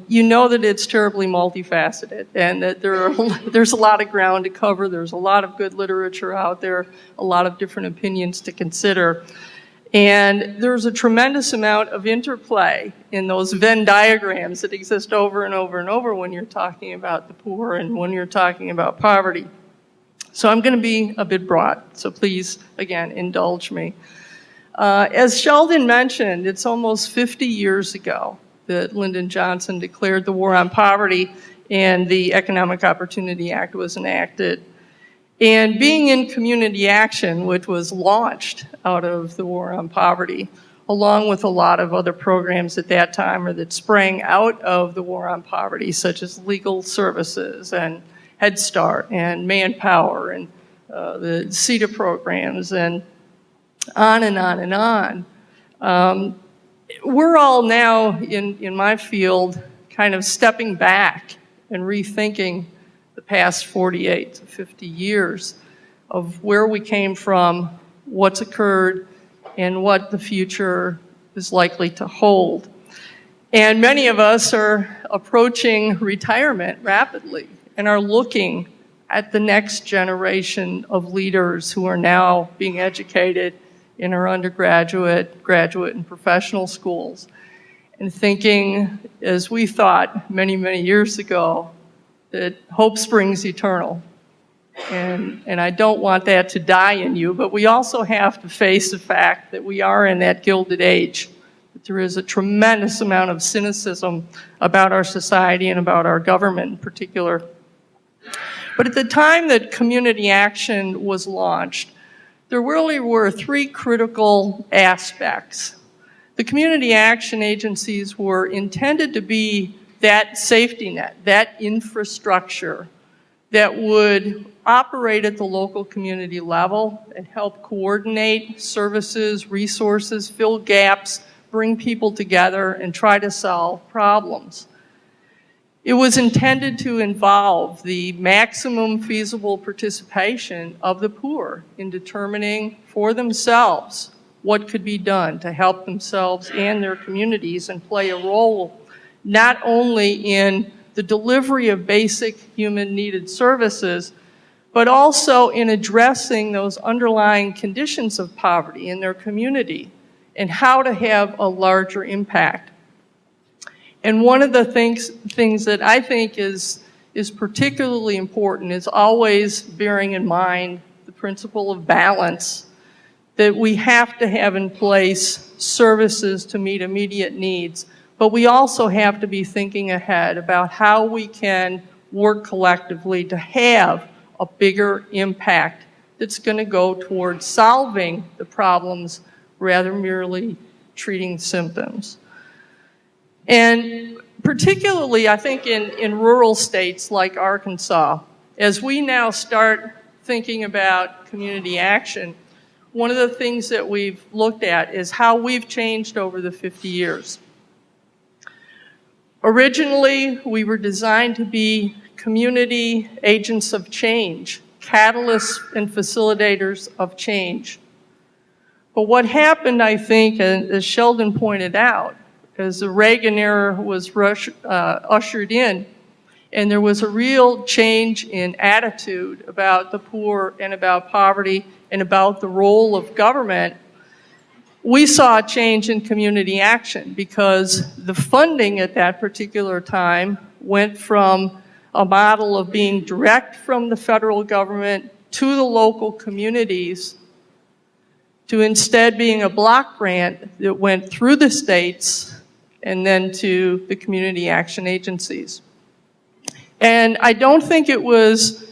you know that it's terribly multifaceted and that there's a lot of ground to cover. There's a lot of good literature out there, a lot of different opinions to consider. And there's a tremendous amount of interplay in those Venn diagrams that exist over and over and over when you're talking about the poor and when you're talking about poverty. So I'm going to be a bit broad, so please, again, indulge me. As Sheldon mentioned, it's almost 50 years ago that Lyndon Johnson declared the war on poverty and the Economic Opportunity Act was enacted. And being in community action, which was launched out of the war on poverty, along with a lot of other programs at that time or that sprang out of the war on poverty, such as legal services and Head Start and Manpower and the CETA programs and on and on and on. We're all now in my field kind of stepping back and rethinking the past 48 to 50 years of where we came from, what's occurred, and what the future is likely to hold. And many of us are approaching retirement rapidly and are looking at the next generation of leaders who are now being educated in our undergraduate, graduate, and professional schools, and thinking, as we thought many, many years ago, that hope springs eternal. And I don't want that to die in you, but we also have to face the fact that we are in that Gilded Age, that there is a tremendous amount of cynicism about our society and about our government in particular. But at the time that community action was launched, there really were three critical aspects. The community action agencies were intended to be that safety net, that infrastructure that would operate at the local community level and help coordinate services, resources, fill gaps, bring people together, and try to solve problems. It was intended to involve the maximum feasible participation of the poor in determining for themselves what could be done to help themselves and their communities and play a role not only in the delivery of basic human needed services, but also in addressing those underlying conditions of poverty in their community and how to have a larger impact. And one of the things that I think is particularly important is always bearing in mind the principle of balance, that we have to have in place services to meet immediate needs, but we also have to be thinking ahead about how we can work collectively to have a bigger impact that's going to go towards solving the problems rather merely treating symptoms. And particularly, I think, in rural states like Arkansas, as we now start thinking about community action, one of the things that we've looked at is how we've changed over the 50 years. Originally, we were designed to be community agents of change, catalysts and facilitators of change. But what happened, I think, as Sheldon pointed out, as the Reagan era was ushered in, and there was a real change in attitude about the poor and about poverty and about the role of government, we saw a change in community action because the funding at that particular time went from a model of being direct from the federal government to the local communities to instead being a block grant that went through the states and then to the community action agencies. And I don't think it was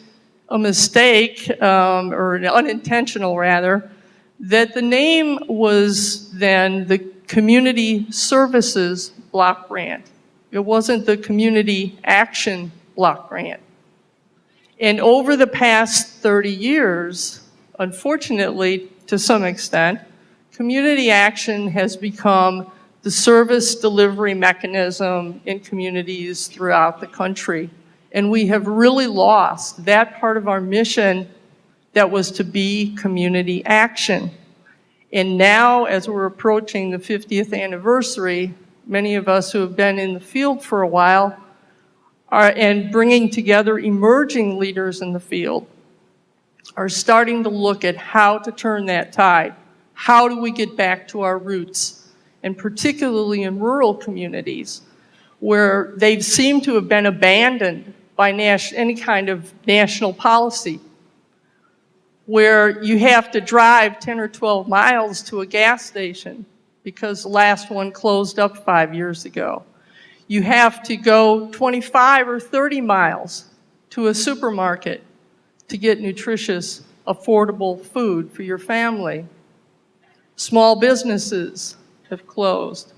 a mistake, or unintentional rather, that the name was then the Community Services Block Grant. It wasn't the Community Action Block Grant. And over the past 30 years, unfortunately, to some extent, community action has become the service delivery mechanism in communities throughout the country. And we have really lost that part of our mission that was to be community action. And now, as we're approaching the 50th anniversary, many of us who have been in the field for a while and bringing together emerging leaders in the field are starting to look at how to turn that tide. How do we get back to our roots? And particularly in rural communities where they've seemed to have been abandoned by any kind of national policy. where you have to drive 10 or 12 miles to a gas station because the last one closed up 5 years ago. You have to go 25 or 30 miles to a supermarket to get nutritious, affordable food for your family. Small businesses have closed.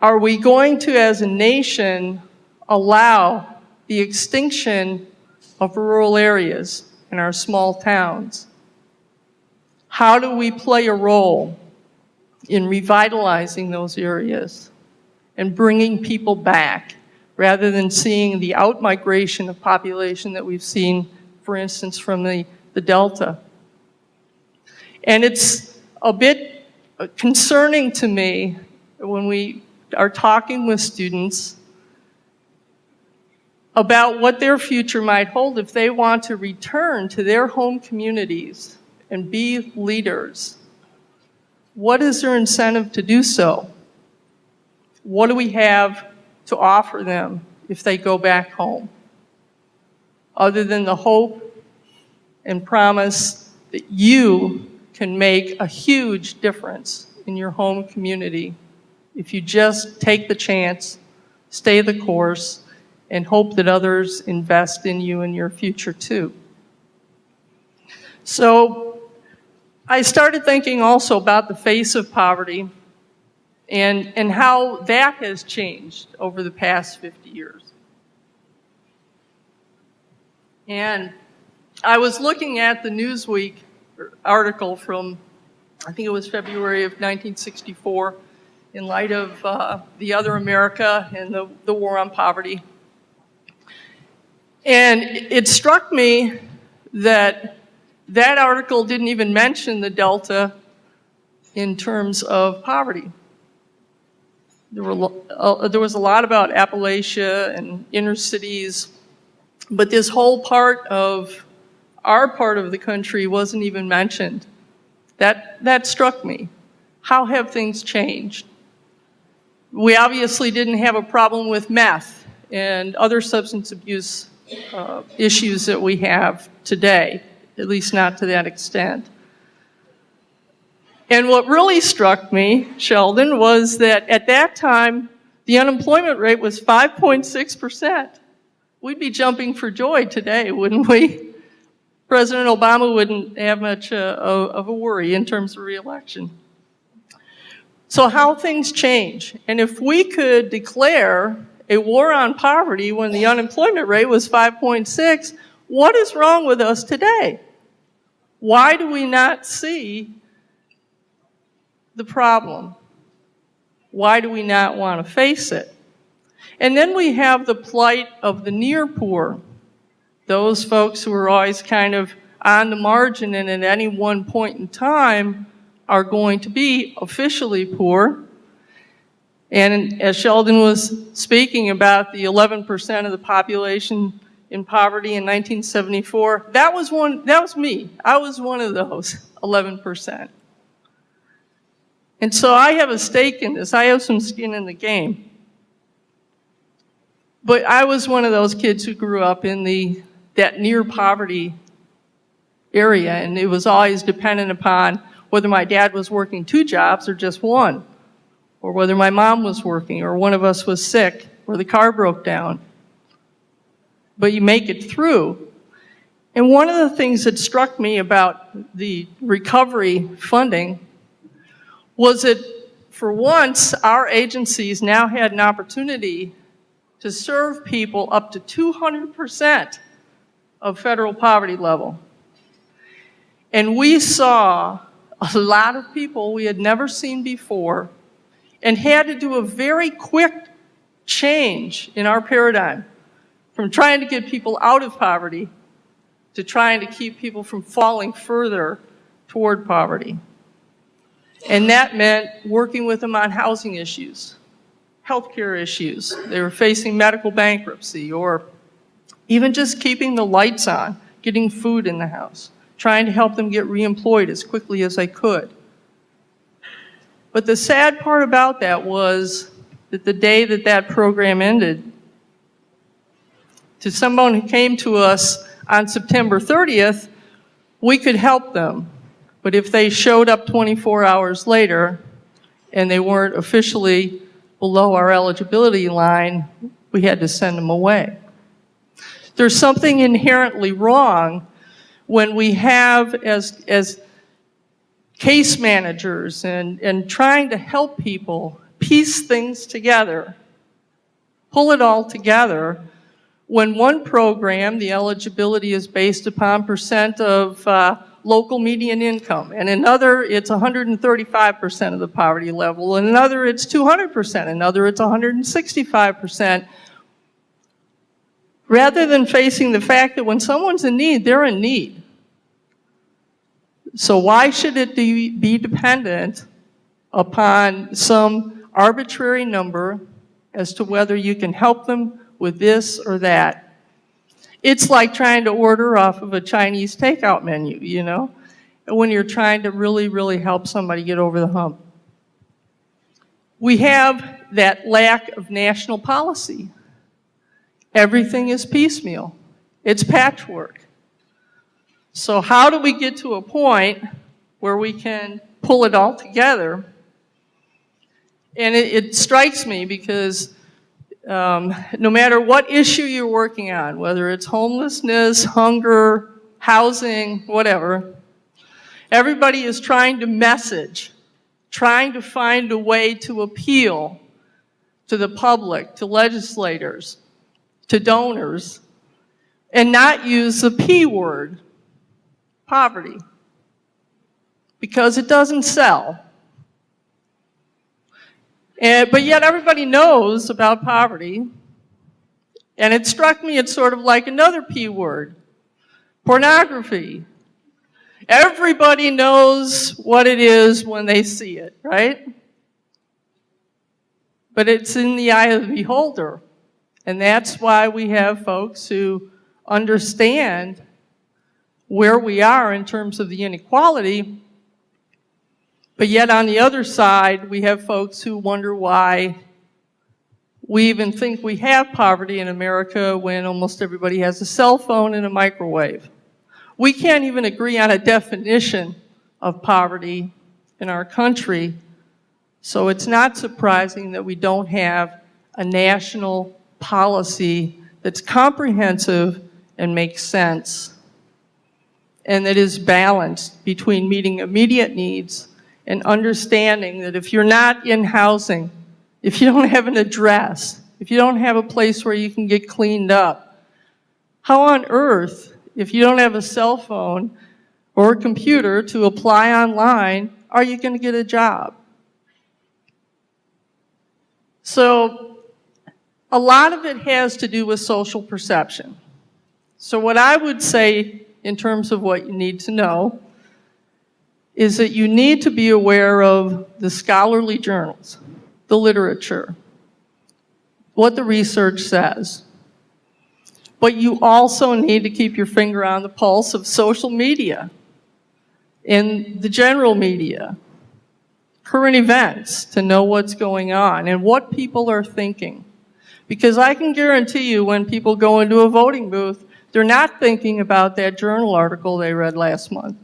Are we going to, as a nation, allow the extinction of rural areas in our small towns? How do we play a role in revitalizing those areas and bringing people back rather than seeing the out-migration of population that we've seen, for instance, from the Delta? And it's a bit concerning to me when we are talking with students about what their future might hold if they want to return to their home communities and be leaders. What is their incentive to do so? What do we have to offer them if they go back home? Other than the hope and promise that you can make a huge difference in your home community if you just take the chance, stay the course, and hope that others invest in you and your future too. So I started thinking also about the face of poverty and how that has changed over the past 50 years. And I was looking at the Newsweek article from, I think it was February of 1964, in light of the other America and the war on poverty. And it struck me that that article didn't even mention the Delta in terms of poverty. There was a lot about Appalachia and inner cities, but this whole part of our part of the country wasn't even mentioned. That struck me. How have things changed? We obviously didn't have a problem with meth and other substance abuse issues that we have today, at least not to that extent. And what really struck me, Sheldon, was that at that time, the unemployment rate was 5.6%. We'd be jumping for joy today, wouldn't we? President Obama wouldn't have much of a worry in terms of re-election. So how things change. And if we could declare a war on poverty when the unemployment rate was 5.6, what is wrong with us today? Why do we not see the problem? Why do we not want to face it? And then we have the plight of the near poor, those folks who are always kind of on the margin and at any one point in time are going to be officially poor. And as Sheldon was speaking about the 11% of the population in poverty in 1974, that was me. I was one of those 11%. And so I have a stake in this. I have some skin in the game. But I was one of those kids who grew up in that near poverty area, and it was always dependent upon whether my dad was working 2 jobs or just one, or whether my mom was working, or one of us was sick, or the car broke down. But you make it through. And one of the things that struck me about the recovery funding was that for once, our agencies now had an opportunity to serve people up to 200% of federal poverty level. And we saw a lot of people we had never seen before and had to do a very quick change in our paradigm from trying to get people out of poverty to trying to keep people from falling further toward poverty. And that meant working with them on housing issues, healthcare issues. They were facing medical bankruptcy, or even just keeping the lights on, getting food in the house, trying to help them get reemployed as quickly as I could. But the sad part about that was that the day that that program ended, to someone who came to us on September 30th, we could help them. But if they showed up 24 hours later and they weren't officially below our eligibility line, we had to send them away. There's something inherently wrong when we have, as case managers and trying to help people piece things together, pull it all together, when one program, the eligibility is based upon percent of local median income, and another it's 135% of the poverty level, and another it's 200%, another it's 165%. Rather than facing the fact that when someone's in need, they're in need. So why should it be dependent upon some arbitrary number as to whether you can help them with this or that? It's like trying to order off of a Chinese takeout menu, you know, when you're trying to really, really help somebody get over the hump. We have that lack of national policy. Everything is piecemeal. It's patchwork. So how do we get to a point where we can pull it all together? And it strikes me because no matter what issue you're working on, whether it's homelessness, hunger, housing, whatever, everybody is trying to message, trying to find a way to appeal to the public, to legislators, to donors, and not use the P word, poverty, because it doesn't sell. But yet everybody knows about poverty, and it struck me it's sort of like another P word, pornography. Everybody knows what it is when they see it, right? But it's in the eye of the beholder. And that's why we have folks who understand where we are in terms of the inequality. But yet on the other side, we have folks who wonder why we even think we have poverty in America when almost everybody has a cell phone and a microwave. We can't even agree on a definition of poverty in our country. So it's not surprising that we don't have a national policy that's comprehensive and makes sense, and that is balanced between meeting immediate needs and understanding that if you're not in housing, if you don't have an address, if you don't have a place where you can get cleaned up, how on earth, if you don't have a cell phone or a computer to apply online, are you going to get a job? So a lot of it has to do with social perception. So what I would say in terms of what you need to know is that you need to be aware of the scholarly journals, the literature, what the research says. But you also need to keep your finger on the pulse of social media and the general media, current events, to know what's going on and what people are thinking. Because I can guarantee you when people go into a voting booth, they're not thinking about that journal article they read last month.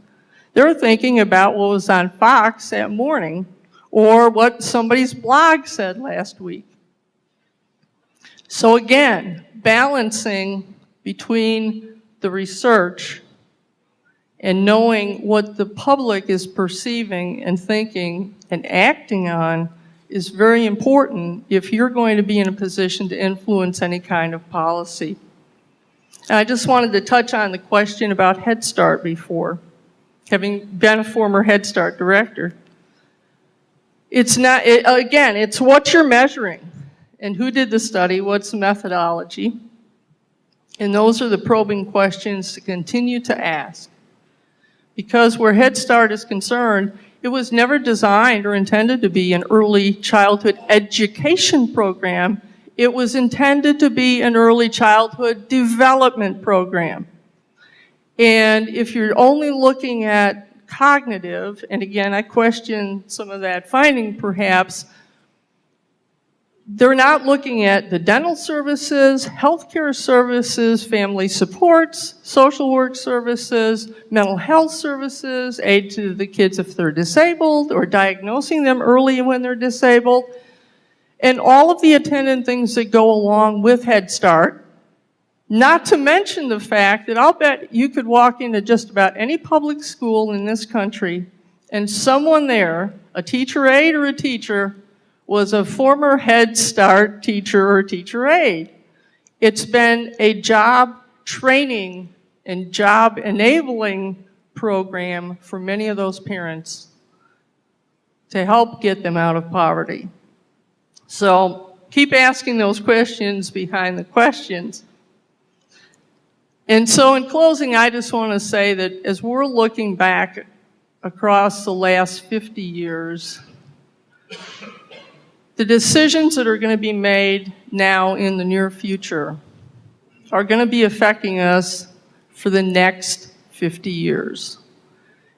They're thinking about what was on Fox that morning or what somebody's blog said last week. So again, balancing between the research and knowing what the public is perceiving and thinking and acting on is very important if you're going to be in a position to influence any kind of policy. And I just wanted to touch on the question about Head Start before, having been a former Head Start director. It's not, again, it's what you're measuring and who did the study, what's the methodology, and those are the probing questions to continue to ask. Because where Head Start is concerned, it was never designed or intended to be an early childhood education program. It was intended to be an early childhood development program. And if you're only looking at cognitive, and again, I question some of that finding perhaps, They're not looking at the dental services, healthcare services, family supports, social work services, mental health services, aid to the kids if they're disabled, or diagnosing them early when they're disabled, and all of the attendant things that go along with Head Start. Not to mention the fact that I'll bet you could walk into just about any public school in this country and someone there, a teacher aide or a teacher, was a former Head Start teacher or teacher aide. It's been a job training and job enabling program for many of those parents to help get them out of poverty. So keep asking those questions behind the questions. And so in closing, I just want to say that as we're looking back across the last 50 years, the decisions that are going to be made now in the near future are going to be affecting us for the next 50 years.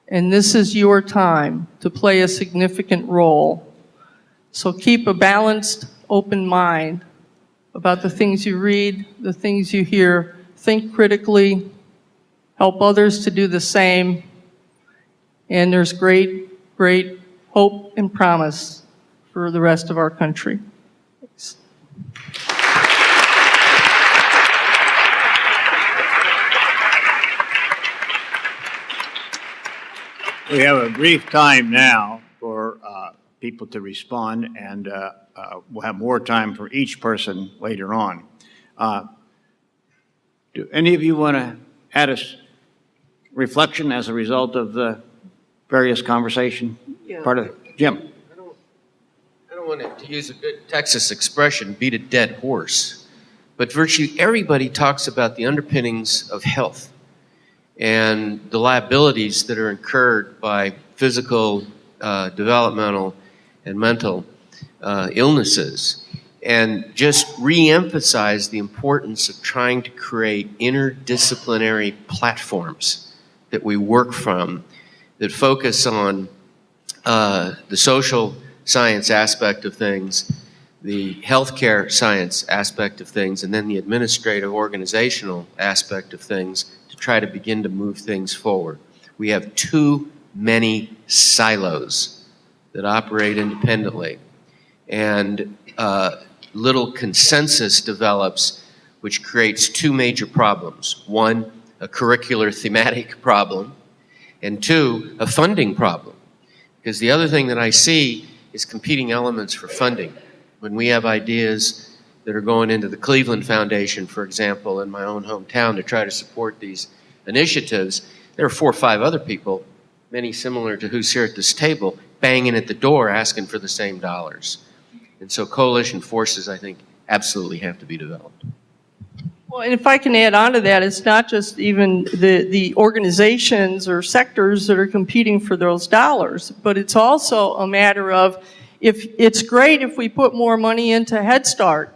And this is your time to play a significant role. So keep a balanced, open mind about the things you read, the things you hear. Think critically, help others to do the same. And there's great, great hope and promise for the rest of our country. Thanks. We have a brief time now for people to respond, and we'll have more time for each person later on. Do any of you want to add a reflection as a result of the various conversation? Yeah. Part of it? Jim. I don't want to use a good Texas expression, beat a dead horse, but virtually everybody talks about the underpinnings of health and the liabilities that are incurred by physical, developmental, and mental illnesses, and just re-emphasize the importance of trying to create interdisciplinary platforms that we work from that focus on the social science aspect of things, the healthcare science aspect of things, and then the administrative organizational aspect of things to try to begin to move things forward. We have too many silos that operate independently, and little consensus develops, which creates two major problems. One, a curricular thematic problem, and two, a funding problem. Because the other thing that I see is competing elements for funding. When we have ideas that are going into the Cleveland Foundation, for example, in my own hometown to try to support these initiatives, there are 4 or 5 other people, many similar to who's here at this table, banging at the door asking for the same dollars. And so coalition forces, I think, absolutely have to be developed. Well, and if I can add on to that, it's not just even the organizations or sectors that are competing for those dollars, but it's also a matter of, if it's great if we put more money into Head Start,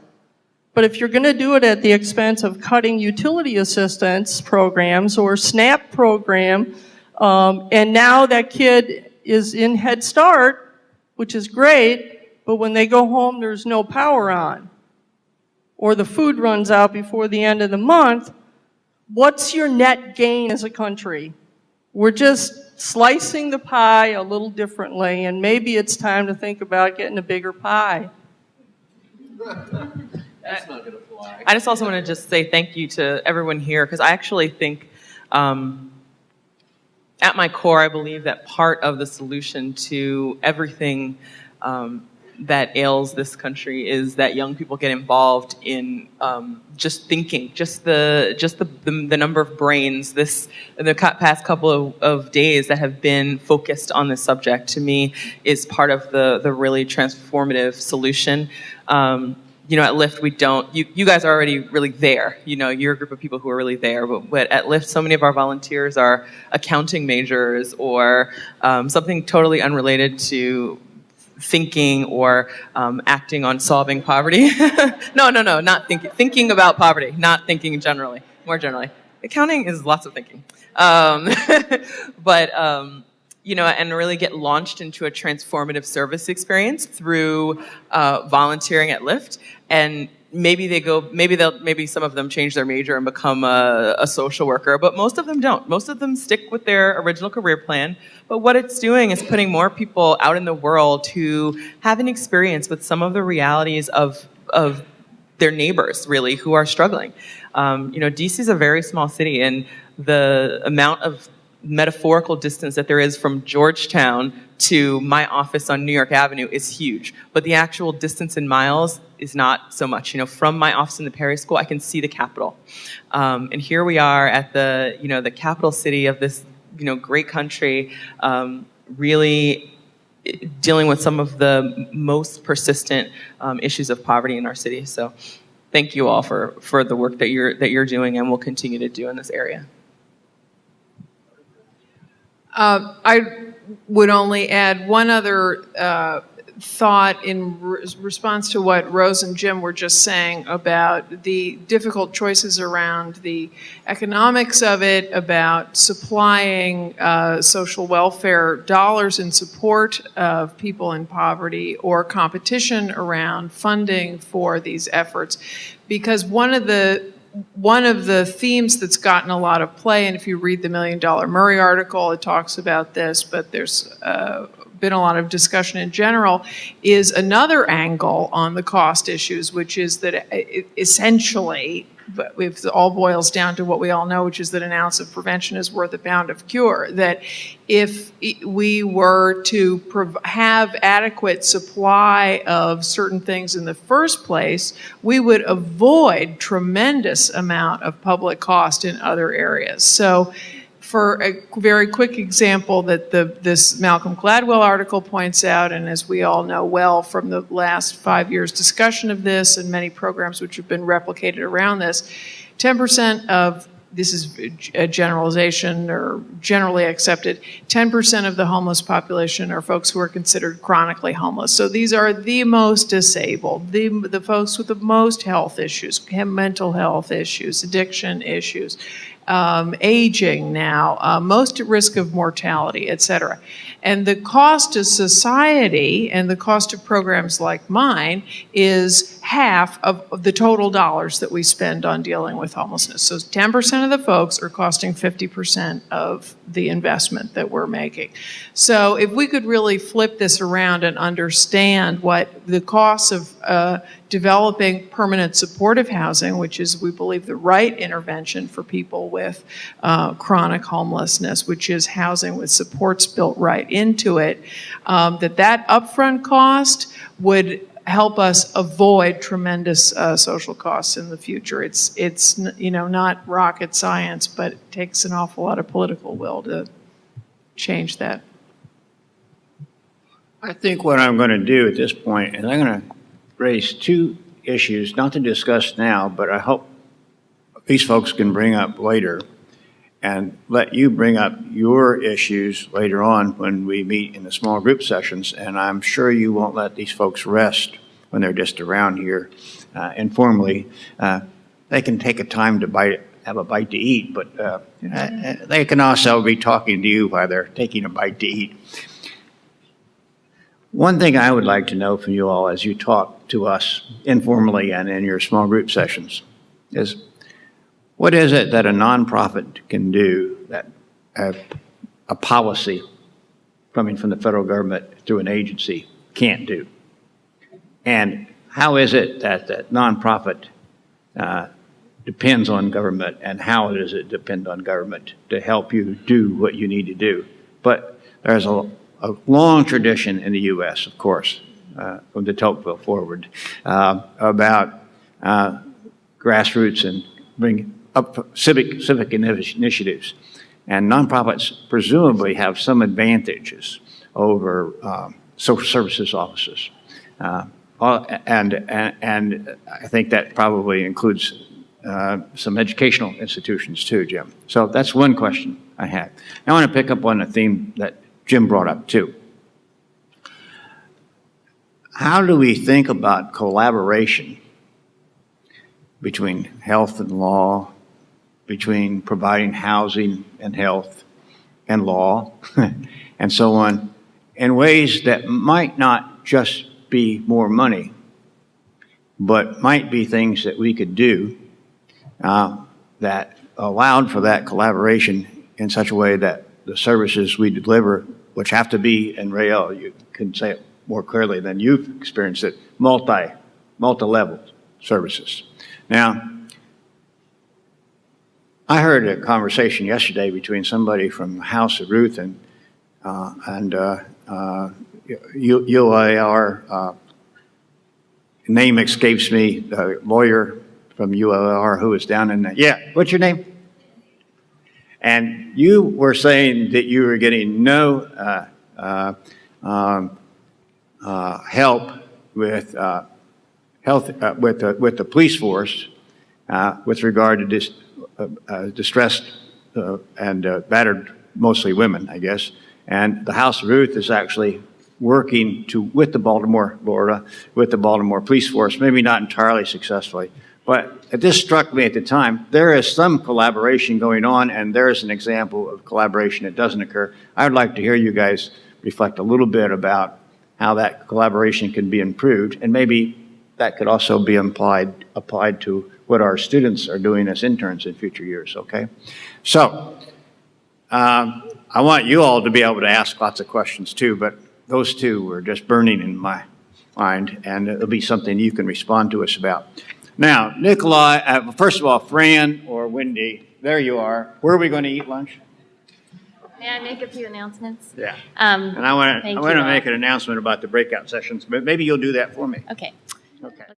but if you're going to do it at the expense of cutting utility assistance programs or SNAP program, and now that kid is in Head Start, which is great, but when they go home, there's no power on, or the food runs out before the end of the month, what's your net gain as a country? We're just slicing the pie a little differently, and maybe it's time to think about getting a bigger pie. That's not going to fly. I just also want to just say thank you to everyone here, because I actually think at my core, I believe that part of the solution to everything that ails this country is that young people get involved in just thinking, just the number of brains in the past couple of days that have been focused on this subject, to me, is part of the really transformative solution. At Lyft, we don't, you guys are already really there. You're a group of people who are really there. But at Lyft, so many of our volunteers are accounting majors or something totally unrelated to thinking or acting on solving poverty. No, not thinking. Thinking about poverty, not thinking more generally. Accounting is lots of thinking. But and really get launched into a transformative service experience through volunteering at Lyft. And maybe some of them change their major and become a social worker, but most of them don't. Most of them stick with their original career plan. But what it's doing is putting more people out in the world who have an experience with some of the realities of their neighbors, really, who are struggling. DC is a very small city, and the amount of metaphorical distance that there is from Georgetown to my office on New York Avenue is huge. But the actual distance in miles is not so much. From my office in the Perry School, I can see the Capitol. And here we are at the capital city of this, great country, really dealing with some of the most persistent issues of poverty in our city. So thank you all for the work that you're doing and will continue to do in this area. I would only add one other thought in response to what Rose and Jim were just saying about the difficult choices around the economics of it, about supplying social welfare dollars in support of people in poverty, or competition around funding for these efforts. Because one of the themes that's gotten a lot of play, and if you read the $1 Million Murray article, it talks about this, but there's been a lot of discussion in general, is another angle on the cost issues, which is that essentially, but if it all boils down to what we all know, which is that an ounce of prevention is worth a pound of cure, that if we were to have adequate supply of certain things in the first place, we would avoid tremendous amount of public cost in other areas. So for a very quick example that this Malcolm Gladwell article points out, and as we all know well from the last 5 years discussion of this and many programs which have been replicated around this, 10% of, this is a generalization or generally accepted, 10% of the homeless population are folks who are considered chronically homeless. So these are the most disabled, the folks with the most health issues, mental health issues, addiction issues, aging now, most at risk of mortality, et cetera. And the cost to society and the cost of programs like mine is half of the total dollars that we spend on dealing with homelessness. So 10% of the folks are costing 50% of the investment that we're making. So if we could really flip this around and understand what the costs of developing permanent supportive housing, which is, we believe, the right intervention for people with chronic homelessness, which is housing with supports built right into it, that upfront cost would help us avoid tremendous social costs in the future. It's not rocket science, but it takes an awful lot of political will to change that. I think what I'm going to do at this point is I'm going to raise two issues, not to discuss now, but I hope these folks can bring up later, and let you bring up your issues later on when we meet in the small group sessions. And I'm sure you won't let these folks rest when they're just around here informally. They can take a time to have a bite to eat, but they can also be talking to you while they're taking a bite to eat. One thing I would like to know from you all as you talk to us informally and in your small group sessions is, what is it that a nonprofit can do that a policy coming from the federal government through an agency can't do? And how is it that that nonprofit depends on government, and how does it depend on government to help you do what you need to do? But there's a long tradition in the U.S., of course, from de Tocqueville forward, about grassroots and bring up civic initiatives. And nonprofits presumably have some advantages over social services offices. And I think that probably includes some educational institutions too, Jim. So that's one question I had. I want to pick up on a theme that Jim brought up too. How do we think about collaboration between health and law, between providing housing and health and law, and so on, in ways that might not just be more money, but might be things that we could do that allowed for that collaboration in such a way that the services we deliver, which have to be, and Rael, you can say it more clearly than you've experienced it, multi-level services. Now, I heard a conversation yesterday between somebody from the House of Ruth and UIR, name escapes me, the lawyer from UIR who was down in that. Yeah, what's your name? And you were saying that you were getting no help with with the police force with regard to distressed and battered, mostly women, I guess. And the House of Ruth is actually working with the Baltimore, Florida, with the Baltimore police force, maybe not entirely successfully. But this struck me at the time. There is some collaboration going on, and there is an example of collaboration that doesn't occur. I would like to hear you guys reflect a little bit about how that collaboration can be improved, and maybe that could also be applied to what our students are doing as interns in future years, okay? So, I want you all to be able to ask lots of questions too, but those two were just burning in my mind, and it'll be something you can respond to us about. Now, Nikolai, first of all, Fran or Wendy, there you are. Where are we going to eat lunch? May I make a few announcements? Yeah. And I want to Thank you make an announcement about the breakout sessions, but maybe you'll do that for me. Okay. Okay.